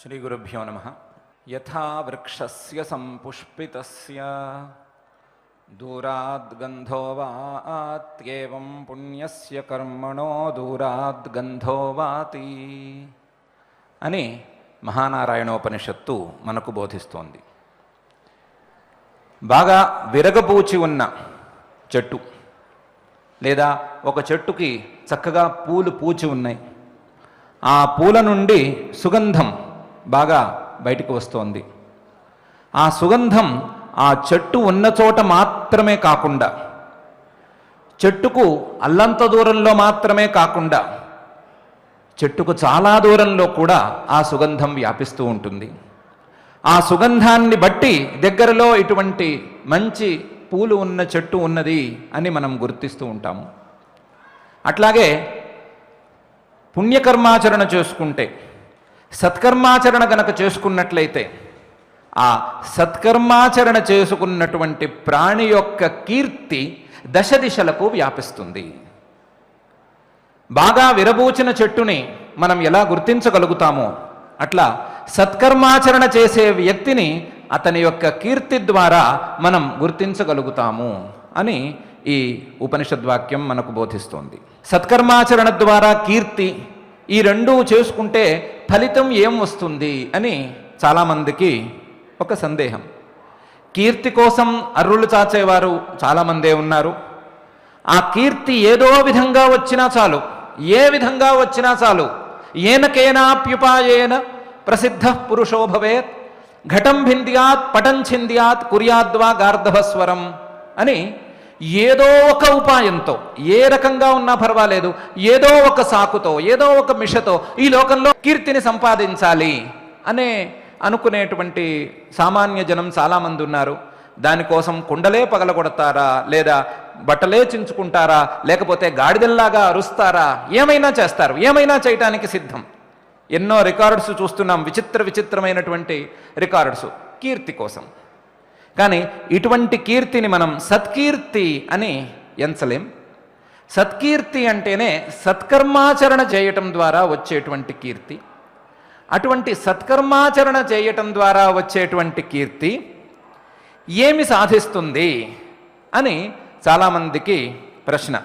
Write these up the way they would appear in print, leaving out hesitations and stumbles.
श्रीगुरुभ्यो नमः। यथा वृक्षस्य सम्पुष्पितस्य दूराद् गन्धो वात्येवं पुण्यस्य कर्मणो दूराद् गन्धो वाति అని మహానారాయణోపనిషత్తు మనకు బోధిస్తోంది. బాగా విరగపూచి ఉన్న చెట్టు లేదా ఒక చెట్టుకి చక్కగా పూలు పూచి ఉన్నాయి. ఆ పూల నుండి సుగంధం బాగా బయటికి వస్తోంది. ఆ సుగంధం ఆ చెట్టు ఉన్న చోట మాత్రమే కాకుండా, చెట్టుకు అల్లంత దూరంలో మాత్రమే కాకుండా, చెట్టుకు చాలా దూరంలో కూడా ఆ సుగంధం వ్యాపిస్తూ ఉంటుంది. ఆ సుగంధాన్ని బట్టి దగ్గరలో ఇటువంటి మంచి పూలు ఉన్న చెట్టు ఉన్నది అని మనం గుర్తిస్తూ ఉంటాము. అట్లాగే పుణ్యకర్మాచరణ చేసుకుంటే, సత్కర్మాచరణ గనక చేసుకున్నట్లయితే ఆ సత్కర్మాచరణ చేసుకున్నటువంటి ప్రాణి యొక్క కీర్తి దశ దిశలకు వ్యాపిస్తుంది. బాగా విరబూచిన చెట్టుని మనం ఎలా గుర్తించగలుగుతామో అట్లా సత్కర్మాచరణ చేసే వ్యక్తిని అతని యొక్క కీర్తి ద్వారా మనం గుర్తించగలుగుతాము అని ఈ ఉపనిషద్వాక్యం మనకు బోధిస్తోంది. సత్కర్మాచరణ ద్వారా కీర్తి, ఈ రెండూ చేసుకుంటే ఫలితం ఏం వస్తుంది అని చాలామందికి ఒక సందేహం. కీర్తి కోసం అర్రులు చాచేవారు చాలామందే ఉన్నారు. ఆ కీర్తి ఏదో విధంగా వచ్చినా చాలు, ఏ విధంగా వచ్చినా చాలు, ఏనకేనాప్యుపాయేన ప్రసిద్ధ పురుషో భవేత్ ఘటం భింద్యాత్ పటం ఛింద్యాత్ కుర్యాద్వా గార్ధభస్వరం అని ఏదో ఒక ఉపాయంతో, ఏ రకంగా ఉన్నా పర్వాలేదు, ఏదో ఒక సాకుతో, ఏదో ఒక మిషతో ఈ లోకంలో కీర్తిని సంపాదించాలి అనే అనుకునేటువంటి సామాన్య జనం చాలామంది ఉన్నారు. దానికోసం కుండలే పగలగొడతారా, లేదా బట్టలే చించుకుంటారా, లేకపోతే గాడిదల్లాగా అరుస్తారా, ఏమైనా చేస్తారు, ఏమైనా చేయటానికి సిద్ధం. ఎన్నో రికార్డ్స్ చూస్తున్నాం, విచిత్రమైనటువంటి రికార్డ్స్ కీర్తి కోసం. కానీ ఇటువంటి కీర్తిని మనం సత్కీర్తి అని ఎంచలేం. సత్కీర్తి అంటేనే సత్కర్మాచరణ చేయటం ద్వారా వచ్చేటువంటి కీర్తి. అటువంటి సత్కర్మాచరణ చేయటం ద్వారా వచ్చేటువంటి కీర్తి ఏమి సాధిస్తుంది అని చాలామందికి ప్రశ్న.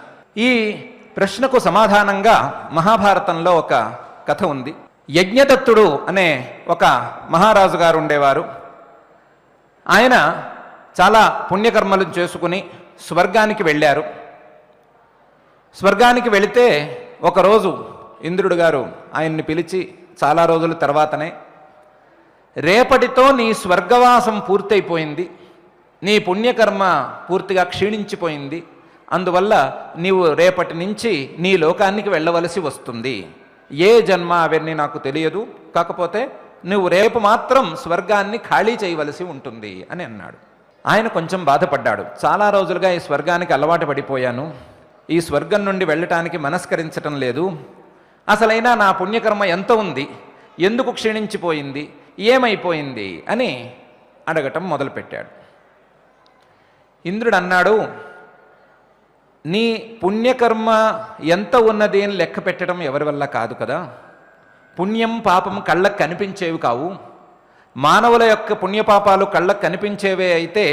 ఈ ప్రశ్నకు సమాధానంగా మహాభారతంలో ఒక కథ ఉంది. యజ్ఞదత్తుడు అనే ఒక మహారాజు గారు ఉండేవారు. ఆయన చాలా పుణ్యకర్మలు చేసుకుని స్వర్గానికి వెళ్ళారు. స్వర్గానికి వెళితే ఒకరోజు ఇంద్రుడు గారు ఆయన్ని పిలిచి చాలా రోజుల తర్వాతనే, రేపటితో నీ స్వర్గవాసం పూర్తయిపోయింది, నీ పుణ్యకర్మ పూర్తిగా క్షీణించిపోయింది, అందువల్ల నీవు రేపటి నుంచి నీ లోకానికి వెళ్ళవలసి వస్తుంది. ఏ జన్మ అవన్నీ నాకు తెలియదు, కాకపోతే నువ్వు రేపు మాత్రం స్వర్గాన్ని ఖాళీ చేయవలసి ఉంటుంది అని అన్నాడు. ఆయన కొంచెం బాధపడ్డాడు. చాలా రోజులుగా ఈ స్వర్గానికి అలవాటు పడిపోయాను, ఈ స్వర్గం నుండి వెళ్ళటానికి మనస్కరించటం లేదు, అసలైనా నా పుణ్యకర్మ ఎంత ఉంది, ఎందుకు క్షీణించిపోయింది, ఏమైపోయింది అని అడగటం మొదలుపెట్టాడు. ఇంద్రుడు అన్నాడు, నీ పుణ్యకర్మ ఎంత ఉన్నది అని లెక్క పెట్టడం ఎవరి వల్ల కాదు కదా. పుణ్యం పాపం కళ్ళకు కనిపించేవి కావు. మానవుల యొక్క పుణ్యపాపాలు కళ్ళకు కనిపించేవే అయితే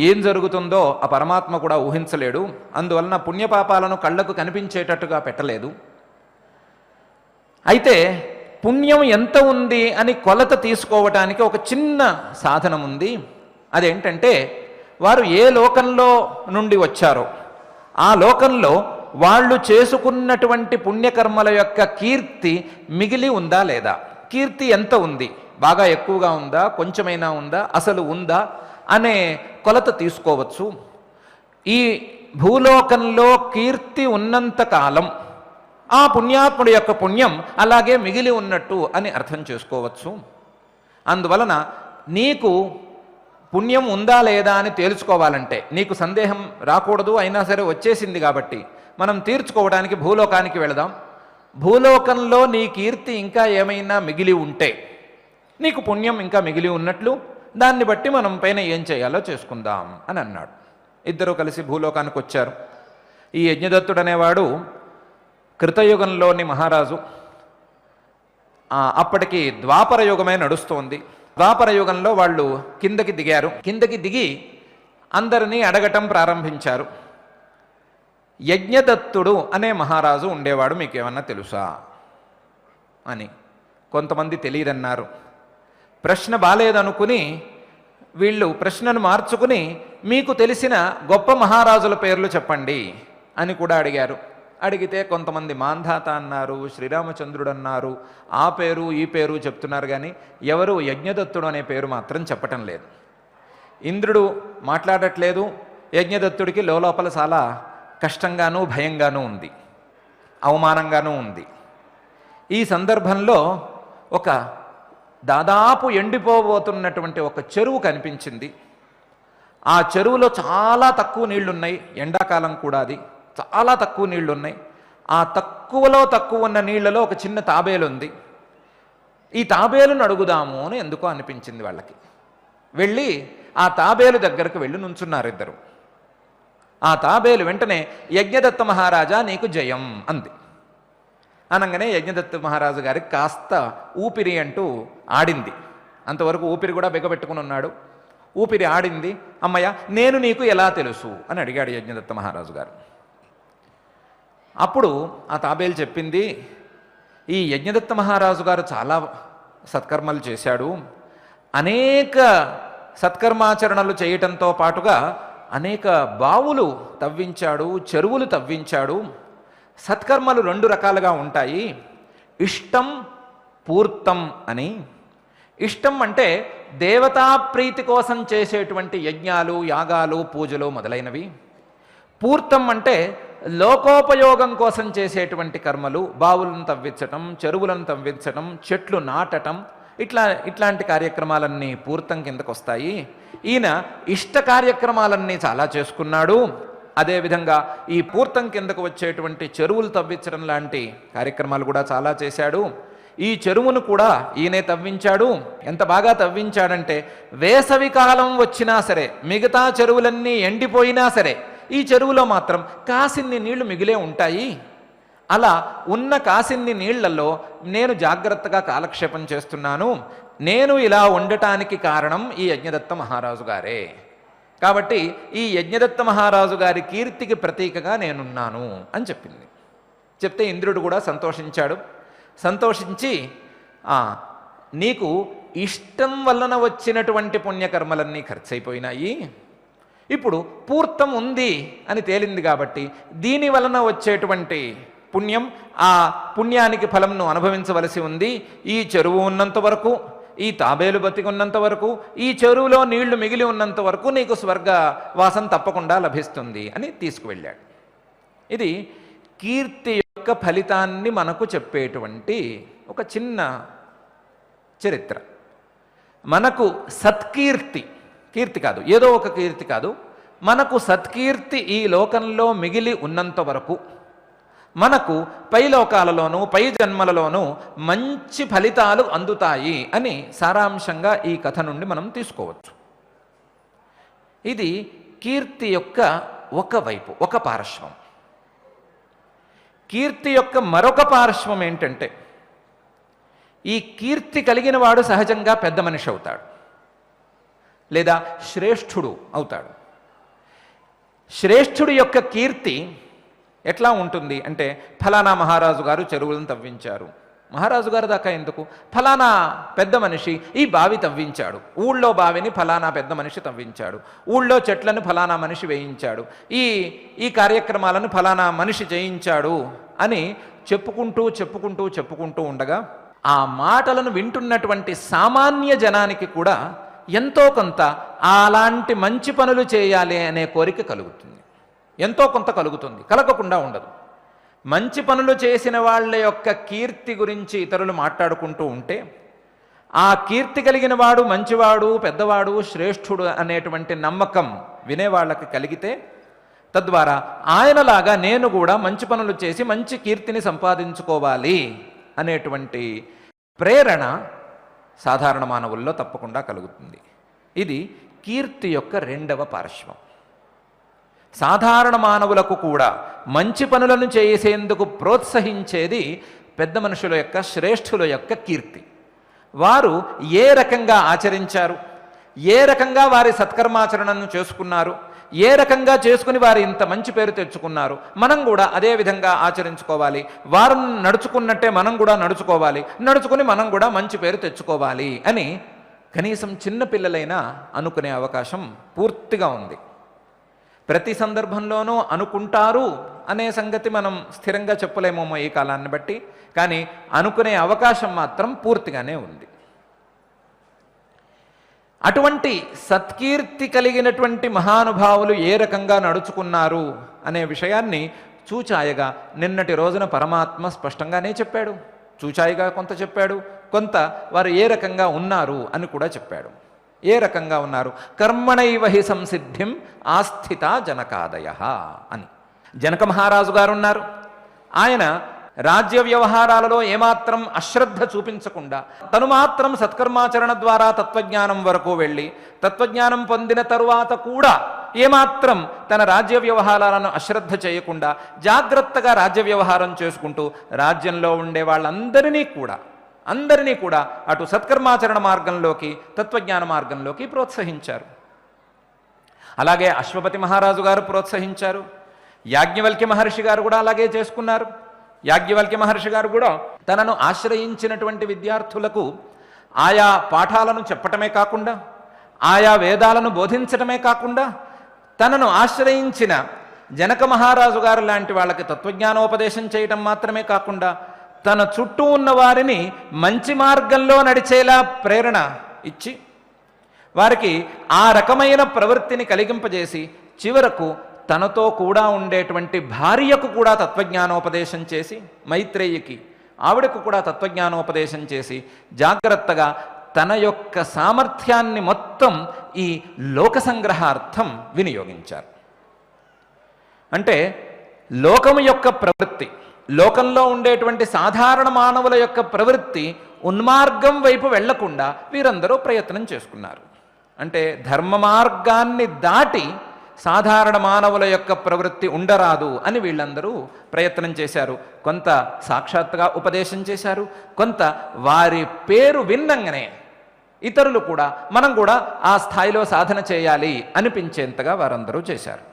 ఏం జరుగుతుందో ఆ పరమాత్మ కూడా ఊహించలేడు. అందువలన పుణ్యపాపాలను కళ్ళకు కనిపించేటట్టుగా పెట్టలేదు. అయితే పుణ్యం ఎంత ఉంది అని కొలత తీసుకోవటానికి ఒక చిన్న సాధనం ఉంది. అదేంటంటే, వారు ఏ లోకంలో నుండి వచ్చారో ఆ లోకంలో వాళ్ళు చేసుకున్నటువంటి పుణ్యకర్మల యొక్క కీర్తి మిగిలి ఉందా లేదా, కీర్తి ఎంత ఉంది, బాగా ఎక్కువగా ఉందా, కొంచెమైనా ఉందా, అసలు ఉందా అనే కొలత తీసుకోవచ్చు. ఈ భూలోకంలో కీర్తి ఉన్నంత కాలం ఆ పుణ్యాత్ముడి యొక్క పుణ్యం అలాగే మిగిలి ఉన్నట్టు అని అర్థం చేసుకోవచ్చు. అందువలన నీకు పుణ్యం ఉందా లేదా అని తేల్చుకోవాలంటే, నీకు సందేహం రాకూడదు, అయినా సరే వచ్చేసింది కాబట్టి మనం తీర్చుకోవడానికి భూలోకానికి వెళదాం. భూలోకంలో నీ కీర్తి ఇంకా ఏమైనా మిగిలి ఉంటే, నీకు పుణ్యం ఇంకా మిగిలి ఉన్నట్లు, దాన్ని బట్టి మనం పైన ఏం చేయాలో చేసుకుందాం అని అన్నాడు. ఇద్దరూ కలిసి భూలోకానికి వచ్చారు. ఈ యజ్ఞదత్తుడు అనేవాడు కృతయుగంలోని మహారాజు. అప్పటికి ద్వాపర యుగమే నడుస్తోంది. ద్వాపర యుగంలో వాళ్ళు కిందకి దిగారు. కిందకి దిగి అందరినీ అడగటం ప్రారంభించారు. యజ్ఞదత్తుడు అనే మహారాజు ఉండేవాడు, మీకు ఏమన్నా తెలుసా అని. కొంతమంది తెలియదన్నారు. ప్రశ్న బాలేదనుకుని వీళ్ళు ప్రశ్నను మార్చుకుని మీకు తెలిసిన గొప్ప మహారాజుల పేర్లు చెప్పండి అని కూడా అడిగారు. అడిగితే కొంతమంది మాంధాత అన్నారు, శ్రీరామచంద్రుడు అన్నారు, ఆ పేరు ఈ పేరు చెప్తున్నారు, కానీ ఎవరు యజ్ఞదత్తుడు అనే పేరు మాత్రం చెప్పటం లేదు. ఇంద్రుడు మాట్లాడట్లేదు. యజ్ఞదత్తుడికి లోపల చాలా కష్టంగానూ భయంగానూ ఉంది, అవమానంగానూ ఉంది. ఈ సందర్భంలో ఒక దాదాపు ఎండిపోబోతున్నటువంటి ఒక చెరువు కనిపించింది. ఆ చెరువులో చాలా తక్కువ నీళ్లున్నాయి, ఎండాకాలం కూడా అది, చాలా తక్కువ నీళ్లున్నాయి. ఆ తక్కువలో తక్కువ ఉన్న నీళ్లలో ఒక చిన్న తాబేలు ఉంది. ఈ తాబేలును అడుగుదాము అని ఎందుకో అనిపించింది వాళ్ళకి. వెళ్ళి ఆ తాబేలు దగ్గరకు వెళ్ళి నుంచున్నారు ఇద్దరు. ఆ తాబేలు వెంటనే యజ్ఞదత్త మహారాజా నీకు జయం అంది. అనగానే యజ్ఞదత్త మహారాజు గారికి కాస్త ఊపిరి అంటూ ఆడింది. అంతవరకు ఊపిరి కూడా బిగబెట్టుకుని ఉన్నాడు. ఊపిరి ఆడింది. అమ్మయ్య నేను నీకు ఎలా తెలుసు అని అడిగాడు యజ్ఞదత్త మహారాజు గారు. అప్పుడు ఆ తాబేలు చెప్పింది, ఈ యజ్ఞదత్త మహారాజు గారు చాలా సత్కర్మలు చేశాడు, అనేక సత్కర్మాచరణలు చేయటంతో పాటుగా అనేక బావులు తవ్వించాడు, చెరువులు తవ్వించాడు. సత్కర్మలు రెండు రకాలుగా ఉంటాయి, ఇష్టం పూర్తం అని. ఇష్టం అంటే దేవతా ప్రీతి కోసం చేసేటువంటి యజ్ఞాలు, యాగాలు, పూజలు మొదలైనవి. పూర్తం అంటే లోకోపయోగం కోసం చేసేటువంటి కర్మలు, బావులను తవ్వించటం, చెరువులను తవ్వించటం, చెట్లు నాటటం, ఇట్లాంటి కార్యక్రమాలన్నీ పూర్తం కిందకు వస్తాయి. ఈయన ఇష్ట కార్యక్రమాలన్నీ చాలా చేసుకున్నాడు. అదేవిధంగా ఈ పూర్తం కిందకు వచ్చేటువంటి చెరువులు తవ్వించడం లాంటి కార్యక్రమాలు కూడా చాలా చేశాడు. ఈ చెరువును కూడా ఈయనే తవ్వించాడు. ఎంత బాగా తవ్వించాడంటే వేసవి కాలం వచ్చినా సరే, మిగతా చెరువులన్నీ ఎండిపోయినా సరే, ఈ చెరువులో మాత్రం కాసిన్ని నీళ్లు మిగిలే ఉంటాయి. అలా ఉన్న కాసిన్ని నీళ్లలో నేను జాగ్రత్తగా కాలక్షేపం చేస్తున్నాను. నేను ఇలా ఉండటానికి కారణం ఈ యజ్ఞదత్త మహారాజు గారే. కాబట్టి ఈ యజ్ఞదత్త మహారాజు గారి కీర్తికి ప్రతీకగా నేనున్నాను అని చెప్పింది. చెప్తే ఇంద్రుడు కూడా సంతోషించాడు. సంతోషించి నీకు ఇష్టం వలన వచ్చినటువంటి పుణ్యకర్మలన్నీ ఖర్చయిపోయినాయి, ఇప్పుడు పూర్తం ఉంది అని తేలింది కాబట్టి దీని వలన వచ్చేటువంటి పుణ్యం, ఆ పుణ్యానికి ఫలంను అనుభవించవలసి ఉంది. ఈ చెరువు ఉన్నంత వరకు, ఈ తాబేలు బతికున్నంత వరకు, ఈ చెరువులో నీళ్లు మిగిలి ఉన్నంత వరకు నీకు స్వర్గవాసం తప్పకుండా లభిస్తుంది అని తీసుకువెళ్ళాడు. ఇది కీర్తి యొక్క ఫలితాన్ని మనకు చెప్పేటువంటి ఒక చిన్న చరిత్ర. మనకు సత్కీర్తి, కీర్తి కాదు, ఏదో ఒక కీర్తి కాదు, మనకు సత్కీర్తి ఈ లోకంలో మిగిలి ఉన్నంత వరకు మనకు పై లోకాలలోనూ పై జన్మలలోనూ మంచి ఫలితాలు అందుతాయి అని సారాంశంగా ఈ కథ నుండి మనం తీసుకోవచ్చు. ఇది కీర్తి యొక్క ఒక వైపు, ఒక పార్శ్వం. కీర్తి యొక్క మరొక పార్శ్వం ఏంటంటే, ఈ కీర్తి కలిగిన వాడు సహజంగా పెద్ద మనిషి అవుతాడు, లేదా శ్రేష్ఠుడు అవుతాడు. శ్రేష్ఠుడి యొక్క కీర్తి ఎట్లా ఉంటుంది అంటే, ఫలానా మహారాజు గారు చెరువులను తవ్వించారు. మహారాజు గారు దాకా ఎందుకు, ఫలానా పెద్ద మనిషి ఈ బావి తవ్వించాడు, ఊళ్ళో బావిని ఫలానా పెద్ద మనిషి తవ్వించాడు, ఊళ్ళో చెట్లను ఫలానా మనిషి వేయించాడు, ఈ కార్యక్రమాలను ఫలానా మనిషి చేయించాడు అని చెప్పుకుంటూ ఉండగా ఆ మాటలను వింటున్నటువంటి సామాన్య జనానికి కూడా ఎంతో కొంత అలాంటి మంచి పనులు చేయాలి అనే కోరిక కలుగుతుంది. ఎంతో కొంత కలుగుతుంది, కలగకుండా ఉండదు. మంచి పనులు చేసిన వాళ్ళ యొక్క కీర్తి గురించి ఇతరులు మాట్లాడుకుంటూ ఉంటే, ఆ కీర్తి కలిగిన వాడు మంచివాడు, పెద్దవాడు, శ్రేష్ఠుడు అనేటువంటి నమ్మకం వినేవాళ్ళకి కలిగితే, తద్వారా ఆయనలాగా నేను కూడా మంచి పనులు చేసి మంచి కీర్తిని సంపాదించుకోవాలి అనేటువంటి ప్రేరణ సాధారణ మానవుల్లో తప్పకుండా కలుగుతుంది. ఇది కీర్తి యొక్క రెండవ పార్శ్వం. సాధారణ మానవులకు కూడా మంచి పనులను చేసేందుకు ప్రోత్సహించేది పెద్ద మనుషుల యొక్క శ్రేష్ఠుల యొక్క కీర్తి. వారు ఏ రకంగా ఆచరించారు, ఏ రకంగా వారి సత్కర్మాచరణను చేసుకున్నారు, ఏ రకంగా చేసుకుని వారు ఇంత మంచి పేరు తెచ్చుకున్నారు, మనం కూడా అదే విధంగా ఆచరించుకోవాలి. వారు నడుచుకున్నట్టే మనం కూడా నడుచుకోవాలి, నడుచుకుని మనం కూడా మంచి పేరు తెచ్చుకోవాలి అని కనీసం చిన్నపిల్లలైనా అనుకునే అవకాశం పూర్తిగా ఉంది. ప్రతి సందర్భంలోనూ అనుకుంటారు అనే సంగతి మనం స్థిరంగా చెప్పలేమేమో ఈ కాలాన్ని బట్టి, కానీ అనుకునే అవకాశం మాత్రం పూర్తిగానే ఉంది. అటువంటి సత్కీర్తి కలిగినటువంటి మహానుభావులు ఏ రకంగా నడుచుకున్నారు అనే విషయాన్ని చూచాయగా నిన్నటి రోజున పరమాత్మ స్పష్టంగానే చెప్పాడు. చూచాయిగా కొంత చెప్పాడు, కొంత వారు ఏ రకంగా ఉన్నారు అని కూడా చెప్పాడు. ఏ రకంగా ఉన్నారు? కర్మణైవ హి సంసిద్ధిం ఆస్థిత జనకాదయ అని. జనక మహారాజు గారు ఉన్నారు. ఆయన రాజ్య వ్యవహారాలలో ఏమాత్రం అశ్రద్ధ చూపించకుండా తను మాత్రం సత్కర్మాచరణ ద్వారా తత్వజ్ఞానం వరకు వెళ్ళి తత్వజ్ఞానం పొందిన తరువాత కూడా ఏమాత్రం తన రాజ్య వ్యవహారాలను అశ్రద్ధ చేయకుండా జాగ్రత్తగా రాజ్య వ్యవహారం చేసుకుంటూ రాజ్యంలో ఉండే వాళ్ళందరినీ కూడా అటు సత్కర్మాచరణ మార్గంలోకి తత్వజ్ఞాన మార్గంలోకి ప్రోత్సహించారు. అలాగే అశ్వపతి మహారాజు గారు ప్రోత్సహించారు. యాజ్ఞవల్క్య మహర్షి గారు కూడా అలాగే చేసుకున్నారు. యాజ్ఞవల్క్య మహర్షి గారు కూడా తనను ఆశ్రయించినటువంటి విద్యార్థులకు ఆయా పాఠాలను చెప్పటమే కాకుండా, ఆయా వేదాలను బోధించటమే కాకుండా, తనను ఆశ్రయించిన జనక మహారాజు గారు లాంటి వాళ్ళకి తత్వజ్ఞానోపదేశం చేయటం మాత్రమే కాకుండా తన చుట్టూ ఉన్న వారిని మంచి మార్గంలో నడిచేలా ప్రేరణ ఇచ్చి వారికి ఆ రకమైన ప్రవృత్తిని కలిగింపజేసి చివరకు తనతో కూడా ఉండేటువంటి భార్యకు కూడా తత్వజ్ఞానోపదేశం చేసి, మైత్రేయికి ఆవిడకు కూడా తత్వజ్ఞానోపదేశం చేసి జాగ్రత్తగా తన యొక్క సామర్థ్యాన్ని మొత్తం ఈ లోక సంగ్రహార్థం వినియోగించారు. అంటే లోకము యొక్క ప్రవృత్తి, లోకంలో ఉండేటువంటి సాధారణ మానవుల యొక్క ప్రవృత్తి ఉన్మార్గం వైపు వెళ్లకుండా వీరందరూ ప్రయత్నం చేసుకున్నారు. అంటే ధర్మ మార్గాన్ని దాటి సాధారణ మానవుల యొక్క ప్రవృత్తి ఉండరాదు అని వీళ్ళందరూ ప్రయత్నం చేశారు. కొంత సాక్షాత్తుగా ఉపదేశం చేశారు, కొంత వారి పేరు విన్నంగానే ఇతరులు కూడా మనం కూడా ఆ స్థాయిలో సాధన చేయాలి అనిపించేంతగా వారందరూ చేశారు.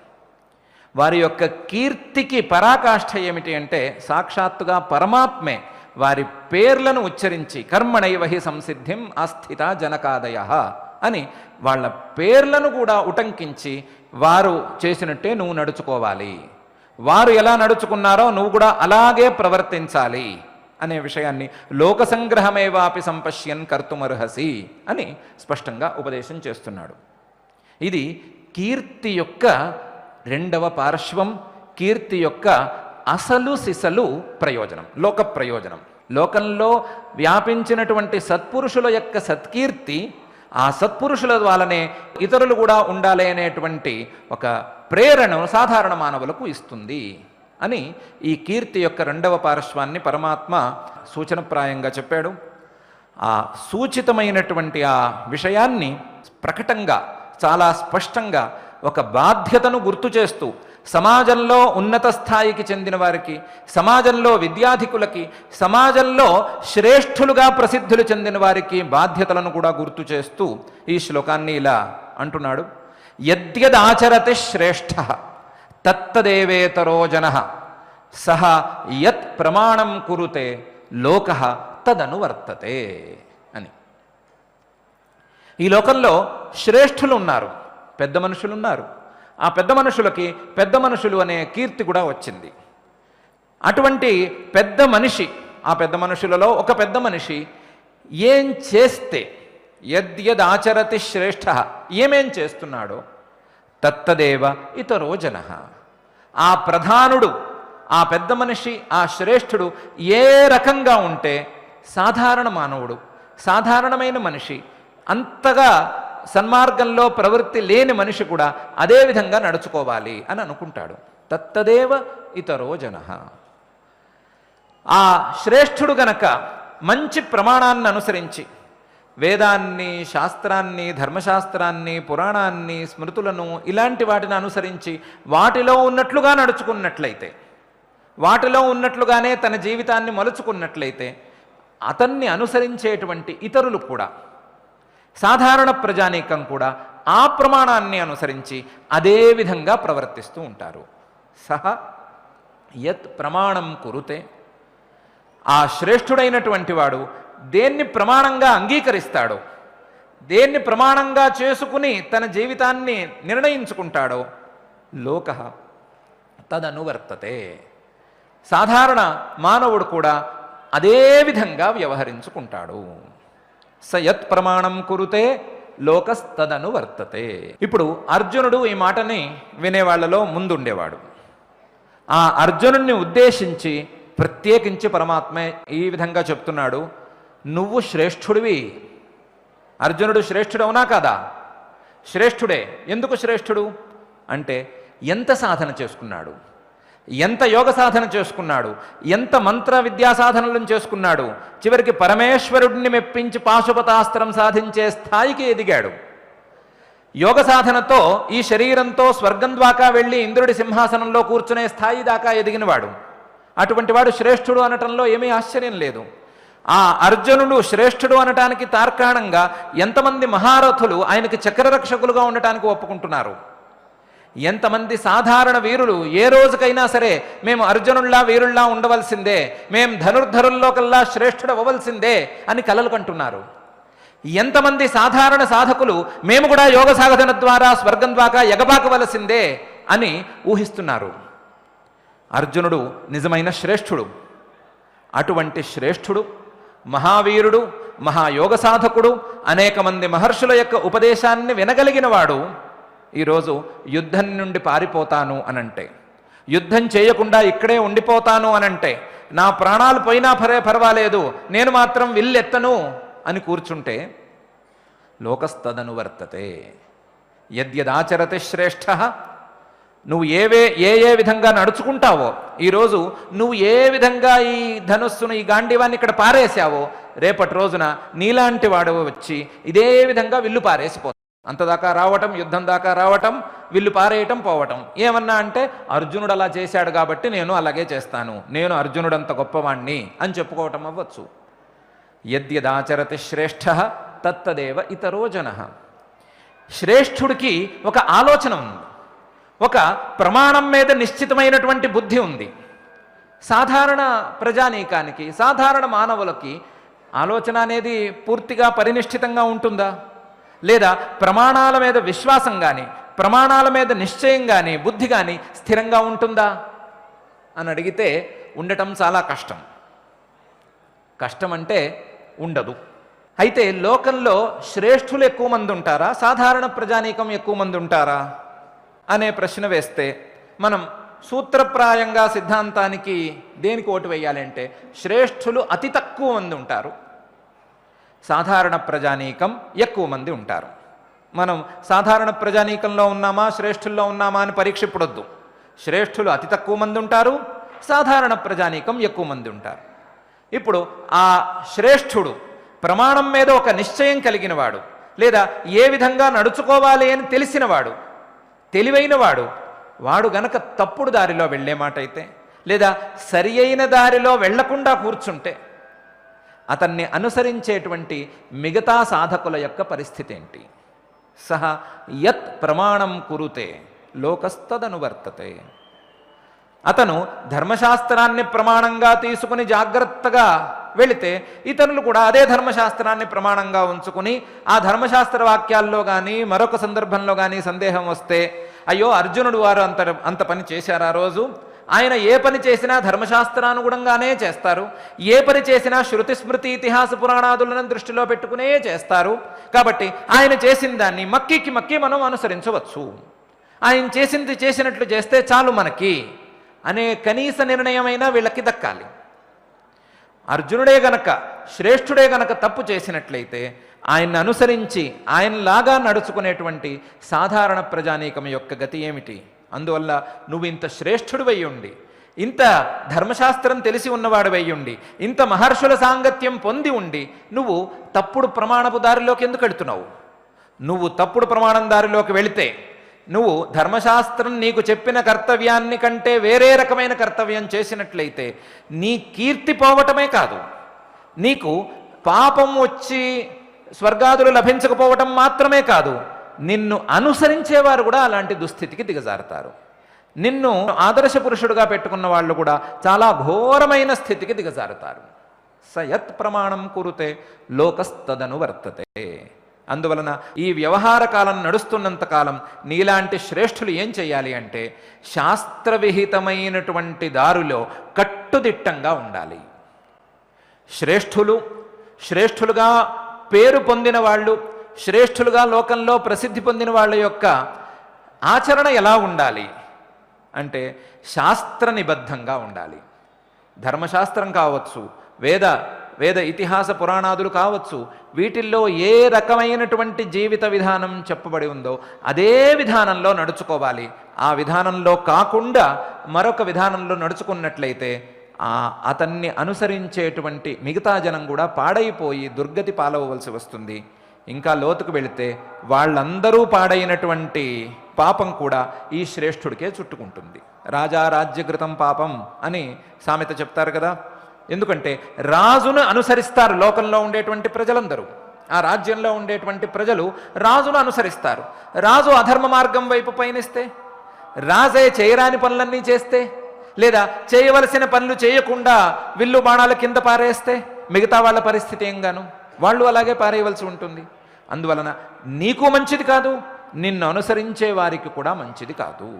వారి యొక్క కీర్తికి పరాకాష్ఠ ఏమిటి అంటే సాక్షాత్తుగా పరమాత్మే వారి పేర్లను ఉచ్చరించి కర్మణైవ హి సంసిద్ధిం ఆస్థిత జనకాదయ అని వాళ్ళ పేర్లను కూడా ఉటంకించి వారు చేసినట్టే నువ్వు నడుచుకోవాలి, వారు ఎలా నడుచుకున్నారో నువ్వు కూడా అలాగే ప్రవర్తించాలి అనే విషయాన్ని లోక సంగ్రహమేవాపి సంపశ్యన్ కర్తుమర్హసి అని స్పష్టంగా ఉపదేశం చేస్తున్నాడు. ఇది కీర్తి యొక్క రెండవ పార్శ్వం, కీర్తి యొక్క అసలు సిసలు ప్రయోజనం, లోక ప్రయోజనం. లోకంలో వ్యాపించినటువంటి సత్పురుషుల యొక్క సత్కీర్తి ఆ సత్పురుషుల ద్వారానే ఇతరులు కూడా ఉండాలి అనేటువంటి ఒక ప్రేరణ సాధారణ మానవులకు ఇస్తుంది అని ఈ కీర్తి యొక్క రెండవ పార్శ్వాన్ని పరమాత్మ సూచనప్రాయంగా చెప్పాడు. ఆ సూచితమైనటువంటి ఆ విషయాన్ని ప్రకటంగా చాలా స్పష్టంగా ఒక బాధ్యతను గుర్తు చేస్తూ సమాజంలో ఉన్నత స్థాయికి చెందిన వారికి, సమాజంలో విద్యాధికులకి, సమాజంలో శ్రేష్ఠులుగా ప్రసిద్ధులు చెందిన వారికి బాధ్యతలను కూడా గుర్తు చేస్తూ ఈ శ్లోకాన్ని ఇలా అంటున్నాడు. యద్యదాచరతి శ్రేష్ఠ తత్తదేవేతరో జనః సహ యత్ ప్రమాణం కురుతే లోకః తదనువర్తతే అని. ఈ లోకంలో శ్రేష్ఠులు ఉన్నారు, పెద్ద మనుషులు ఉన్నారు. ఆ పెద్ద మనుషులకి పెద్ద మనుషులు అనే కీర్తి కూడా వచ్చింది. అటువంటి పెద్ద మనిషి, ఆ పెద్ద మనుషులలో ఒక పెద్ద మనిషి ఏం చేస్తే యద్యదాచరతి శ్రేష్ఠ, ఏమేం చేస్తున్నాడో తత్తదేవ ఇతరో జనః, ఆ ప్రధానుడు, ఆ పెద్ద మనిషి, ఆ శ్రేష్ఠుడు ఏ రకంగా ఉంటే సాధారణ మానవుడు, సాధారణమైన మనిషి, అంతగా సన్మార్గంలో ప్రవృత్తి లేని మనిషి కూడా అదే విధంగా నడుచుకోవాలి అని అనుకుంటాడు. తత్తదేవ ఇతరో జనః. ఆ శ్రేష్ఠుడు గనక మంచి ప్రమాణాన్ని అనుసరించి వేదాన్ని, శాస్త్రాన్ని, ధర్మశాస్త్రాన్ని, పురాణాన్ని, స్మృతులను ఇలాంటి వాటిని అనుసరించి వాటిలో ఉన్నట్లుగా నడుచుకున్నట్లయితే, వాటిలో ఉన్నట్లుగానే తన జీవితాన్ని మలుచుకున్నట్లయితే అతన్ని అనుసరించేటువంటి ఇతరులు కూడా, సాధారణ ప్రజానీకం కూడా ఆ ప్రమాణాన్ని అనుసరించి అదే విధంగా ప్రవర్తిస్తూ ఉంటారు. సహ యత్ ప్రమాణం కురుతే, ఆ శ్రేష్ఠుడైనటువంటి వాడు దేన్ని ప్రమాణంగా అంగీకరిస్తాడో, దేన్ని ప్రమాణంగా చేసుకుని తన జీవితాన్ని నిర్ణయించుకుంటాడో, లోకః తదనువర్తతే, సాధారణ మానవుడు కూడా అదే విధంగా వ్యవహరించుకుంటాడు. స యత్ ప్రమాణం కురుతే లోకస్తదనువర్తతే. ఇప్పుడు అర్జునుడు ఈ మాటని వినేవాళ్లలో ముందుండేవాడు. ఆ అర్జునుడిని ఉద్దేశించి ప్రత్యేకించి పరమాత్మ ఈ విధంగా చెప్తున్నాడు, నువ్వు శ్రేష్ఠుడివి. అర్జునుడు శ్రేష్ఠుడవునా కాదా? శ్రేష్ఠుడే. ఎందుకు శ్రేష్ఠుడు అంటే ఎంత సాధన చేసుకున్నాడు, ఎంత యోగ సాధన చేసుకున్నాడు, ఎంత మంత్ర విద్యా సాధనలను చేసుకున్నాడు, చివరికి పరమేశ్వరుడిని మెప్పించి పాశుపతాస్త్రం సాధించే స్థాయికి ఎదిగాడు. యోగ సాధనతో ఈ శరీరంతో స్వర్గం దాకా వెళ్ళి ఇంద్రుడి సింహాసనంలో కూర్చునే స్థాయి దాకా ఎదిగినవాడు. అటువంటి వాడు శ్రేష్ఠుడు అనటంలో ఏమీ ఆశ్చర్యం లేదు. ఆ అర్జునుడు శ్రేష్ఠుడు అనటానికి తార్కాణంగా ఎంతమంది మహారథులు ఆయనకి చక్రరక్షకులుగా ఉండటానికి ఒప్పుకుంటున్నారు. ఎంతమంది సాధారణ వీరులు ఏ రోజుకైనా సరే మేము అర్జునుల్లా వీరుల్లా ఉండవలసిందే, మేం ధనుర్ధరుల్లో కల్లా శ్రేష్ఠుడు అవ్వవలసిందే అని కలలు కంటున్నారు. ఎంతమంది సాధారణ సాధకులు మేము కూడా యోగ సాధన ద్వారా స్వర్గం ద్వారా ఎగబాకవలసిందే అని ఊహిస్తున్నారు. అర్జునుడు నిజమైన శ్రేష్ఠుడు. అటువంటి శ్రేష్ఠుడు, మహావీరుడు, మహాయోగ సాధకుడు, అనేక మంది మహర్షుల యొక్క ఉపదేశాన్ని వినగలిగిన వాడు ఈరోజు యుద్ధం నుండి పారిపోతాను అనంటే, యుద్ధం చేయకుండా ఇక్కడే ఉండిపోతాను అనంటే, నా ప్రాణాలు పోయినా పర్వాలేదు నేను మాత్రం విల్లెత్తను అని కూర్చుంటే లోకస్తదనువర్తతే. యద్యదాచరతి శ్రేష్ఠ, నువ్వు ఏ విధంగా నడుచుకుంటావో, ఈరోజు నువ్వు ఏ విధంగా ఈ ధనుస్సును ఈ గాంధీవాన్ని ఇక్కడ పారేసావో, రేపటి రోజున నీలాంటి వాడు వచ్చి ఇదే విధంగా విల్లు పారేసిపోతావు. అంతదాకా రావటం, యుద్ధం దాకా రావటం, విల్లు పారేయటం, పోవటం. ఏమన్నా అంటే అర్జునుడు అలా చేశాడు కాబట్టి నేను అలాగే చేస్తాను, నేను అర్జునుడంత గొప్పవాణ్ణి అని చెప్పుకోవటం అవ్వచ్చు. యద్యదాచరతి శ్రేష్ఠ తత్తదేవ ఇతరో జనః. శ్రేష్ఠుడికి ఒక ఆలోచన ఉంది, ఒక ప్రమాణం మీద నిశ్చితమైనటువంటి బుద్ధి ఉంది. సాధారణ ప్రజానీకానికి, సాధారణ మానవులకి ఆలోచన అనేది పూర్తిగా పరినిష్ఠితంగా ఉంటుందా? లేదా ప్రమాణాల మీద విశ్వాసం కానీ, ప్రమాణాల మీద నిశ్చయం కానీ, బుద్ధి కానీ స్థిరంగా ఉంటుందా అని అడిగితే ఉండటం చాలా కష్టం. కష్టం అంటే ఉండదు. అయితే లోకంలో శ్రేష్ఠులు ఎక్కువ మంది ఉంటారా, సాధారణ ప్రజానీకం ఎక్కువ మంది ఉంటారా అనే ప్రశ్న వేస్తే మనం సూత్రప్రాయంగా సిద్ధాంతానికి దేనికి ఓటు వేయాలి అంటే శ్రేష్ఠులు అతి తక్కువ మంది ఉంటారు, సాధారణ ప్రజానీకం ఎక్కువ మంది ఉంటారు. మనం సాధారణ ప్రజానీకంలో ఉన్నామా శ్రేష్ఠుల్లో ఉన్నామా అని పరీక్ష ఇప్పుడొద్దు. శ్రేష్ఠులు అతి తక్కువ మంది ఉంటారు, సాధారణ ప్రజానీకం ఎక్కువ మంది ఉంటారు. ఇప్పుడు ఆ శ్రేష్ఠుడు ప్రమాణం మీద ఒక నిశ్చయం కలిగినవాడు, లేదా ఏ విధంగా నడుచుకోవాలి అని తెలిసినవాడు, తెలివైనవాడు, వాడు గనక తప్పుడు దారిలో వెళ్ళే మాట అయితే, లేదా సరి అయిన దారిలో వెళ్లకుండా కూర్చుంటే అతన్ని అనుసరించేటువంటి మిగతా సాధకుల యొక్క పరిస్థితి ఏంటి? సహ యత్ ప్రమాణం కురుతే లోకస్తదనువర్తతే. అతను ధర్మశాస్త్రాన్ని ప్రమాణంగా తీసుకుని జాగ్రత్తగా వెళితే ఇతరులు కూడా అదే ధర్మశాస్త్రాన్ని ప్రమాణంగా ఉంచుకుని ఆ ధర్మశాస్త్ర వాక్యాల్లో కానీ మరొక సందర్భంలో కానీ సందేహం వస్తే, అయ్యో అర్జునుడు వారు అంత పని చేశారు, ఆ రోజు ఆయన ఏ పని చేసినా ధర్మశాస్త్రానుగుణంగానే చేస్తారు, ఏ పని చేసినా శృతి స్మృతి ఇతిహాస పురాణాదులను దృష్టిలో పెట్టుకునే చేస్తారు, కాబట్టి ఆయన చేసిన దాన్ని మక్కి మనం అనుసరించవచ్చు, ఆయన చేసింది చేసినట్లు చేస్తే చాలు మనకి అనే కనీస నిర్ణయమైనా వీళ్ళకి దక్కాలి. అర్జునుడే గనక శ్రేష్ఠుడే గనక తప్పు చేసినట్లయితే ఆయన్ని అనుసరించి ఆయనలాగా నడుచుకునేటువంటి సాధారణ ప్రజానీకం యొక్క గతి ఏమిటి? అందువల్ల నువ్వు ఇంత శ్రేష్ఠుడు అయ్యుండి, ఇంత ధర్మశాస్త్రం తెలిసి ఉన్నవాడు అయ్యుండి, ఇంత మహర్షుల సాంగత్యం పొంది ఉండి నువ్వు తప్పుడు ప్రమాణపు దారిలోకి ఎందుకు వెళుతున్నావు? నువ్వు తప్పుడు ప్రమాణం దారిలోకి వెళితే నువ్వు ధర్మశాస్త్రం నీకు చెప్పిన కర్తవ్యాన్ని కంటే వేరే రకమైన కర్తవ్యం చేసినట్లయితే నీ కీర్తి పోవటమే కాదు, నీకు పాపం వచ్చి స్వర్గాదులు లభించకపోవటం మాత్రమే కాదు, నిన్ను అనుసరించేవారు కూడా అలాంటి దుస్థితికి దిగజారుతారు. నిన్ను ఆదర్శ పురుషుడుగా పెట్టుకున్న వాళ్ళు కూడా చాలా ఘోరమైన స్థితికి దిగజారుతారు. సయత్ ప్రమాణం కురుతే లోకస్తదను వర్తతే. అందువలన ఈ వ్యవహార కాలం నడుస్తున్నంత కాలం నీలాంటి శ్రేష్ఠులు ఏం చేయాలి అంటే శాస్త్రవిహితమైనటువంటి దారిలో కట్టుదిట్టంగా ఉండాలి. శ్రేష్ఠులుగా పేరు పొందిన వాళ్ళు, శ్రేష్ఠులుగా లోకంలో ప్రసిద్ధి పొందిన వాళ్ళ యొక్క ఆచరణ ఎలా ఉండాలి అంటే శాస్త్ర నిబద్ధంగా ఉండాలి. ధర్మశాస్త్రం కావచ్చు, వేద ఇతిహాస పురాణాదులు కావచ్చు, వీటిల్లో ఏ రకమైనటువంటి జీవిత విధానం చెప్పబడి ఉందో అదే విధానంలో నడుచుకోవాలి. ఆ విధానంలో కాకుండా మరొక విధానంలో నడుచుకున్నట్లయితే అతన్ని అనుసరించేటువంటి మిగతా జనం కూడా పాడైపోయి దుర్గతి పాలవలసి వస్తుంది. ఇంకా లోతుకు వెళితే వాళ్ళందరూ పాడైనటువంటి పాపం కూడా ఈ శ్రేష్ఠుడికే చుట్టుకుంటుంది. రాజా రాజ్యకృతం పాపం అని సామెత చెప్తారు కదా. ఎందుకంటే రాజును అనుసరిస్తారు లోకంలో ఉండేటువంటి ప్రజలందరూ. ఆ రాజ్యంలో ఉండేటువంటి ప్రజలు రాజును అనుసరిస్తారు. రాజు అధర్మ మార్గం వైపు పయనిస్తే, రాజే చేయరాని పనులన్నీ చేస్తే, లేదా చేయవలసిన పనులు చేయకుండా విల్లు బాణాల కింద పారేస్తే మిగతా వాళ్ళ పరిస్థితి ఏంగాను? వాళ్ళు అలాగే పారేయవలసి ఉంటుంది. అందువలన నీకు మంచిది కాదు, నిన్ను అనుసరించే వారికి కూడా మంచిది కాదు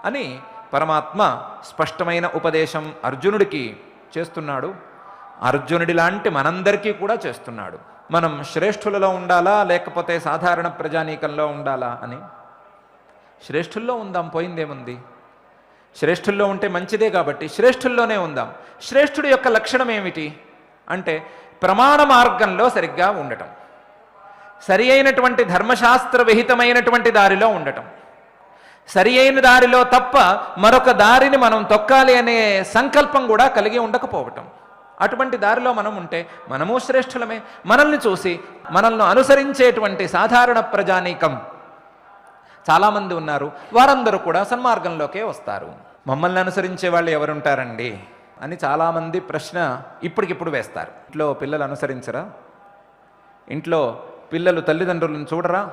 అని పరమాత్మ స్పష్టమైన ఉపదేశం అర్జునుడికి చేస్తున్నాడు. అర్జునుడి లాంటి మనందరికీ కూడా చేస్తున్నాడు. మనం శ్రేష్ఠులలో ఉండాలా లేకపోతే సాధారణ ప్రజానీకంలో ఉండాలా అని. శ్రేష్ఠుల్లో ఉందాం, పోయిందేముంది? శ్రేష్ఠుల్లో ఉంటే మంచిదే కాబట్టి శ్రేష్ఠుల్లోనే ఉందాం. శ్రేష్ఠుడి యొక్క లక్షణం ఏమిటి అంటే ప్రమాణ మార్గంలో సరిగ్గా ఉండటం, సరి అయినటువంటి ధర్మశాస్త్ర విహితమైనటువంటి దారిలో ఉండటం, సరి అయిన దారిలో తప్ప మరొక దారిని మనం తొక్కాలి అనే సంకల్పం కూడా కలిగి ఉండకపోవటం. అటువంటి దారిలో మనం ఉంటే మనము శ్రేష్ఠులమే. మనల్ని చూసి మనల్ని అనుసరించేటువంటి సాధారణ ప్రజానీకం చాలామంది ఉన్నారు. వారందరూ కూడా సన్మార్గంలోకే వస్తారు. మమ్మల్ని అనుసరించే వాళ్ళు ఎవరుంటారండి అని చాలామంది ప్రశ్న ఇప్పటికిప్పుడు వేస్తారు. ఇంట్లో పిల్లలు అనుసరించరా? ఇంట్లో పిల్లలు తల్లిదండ్రులను చూడరా?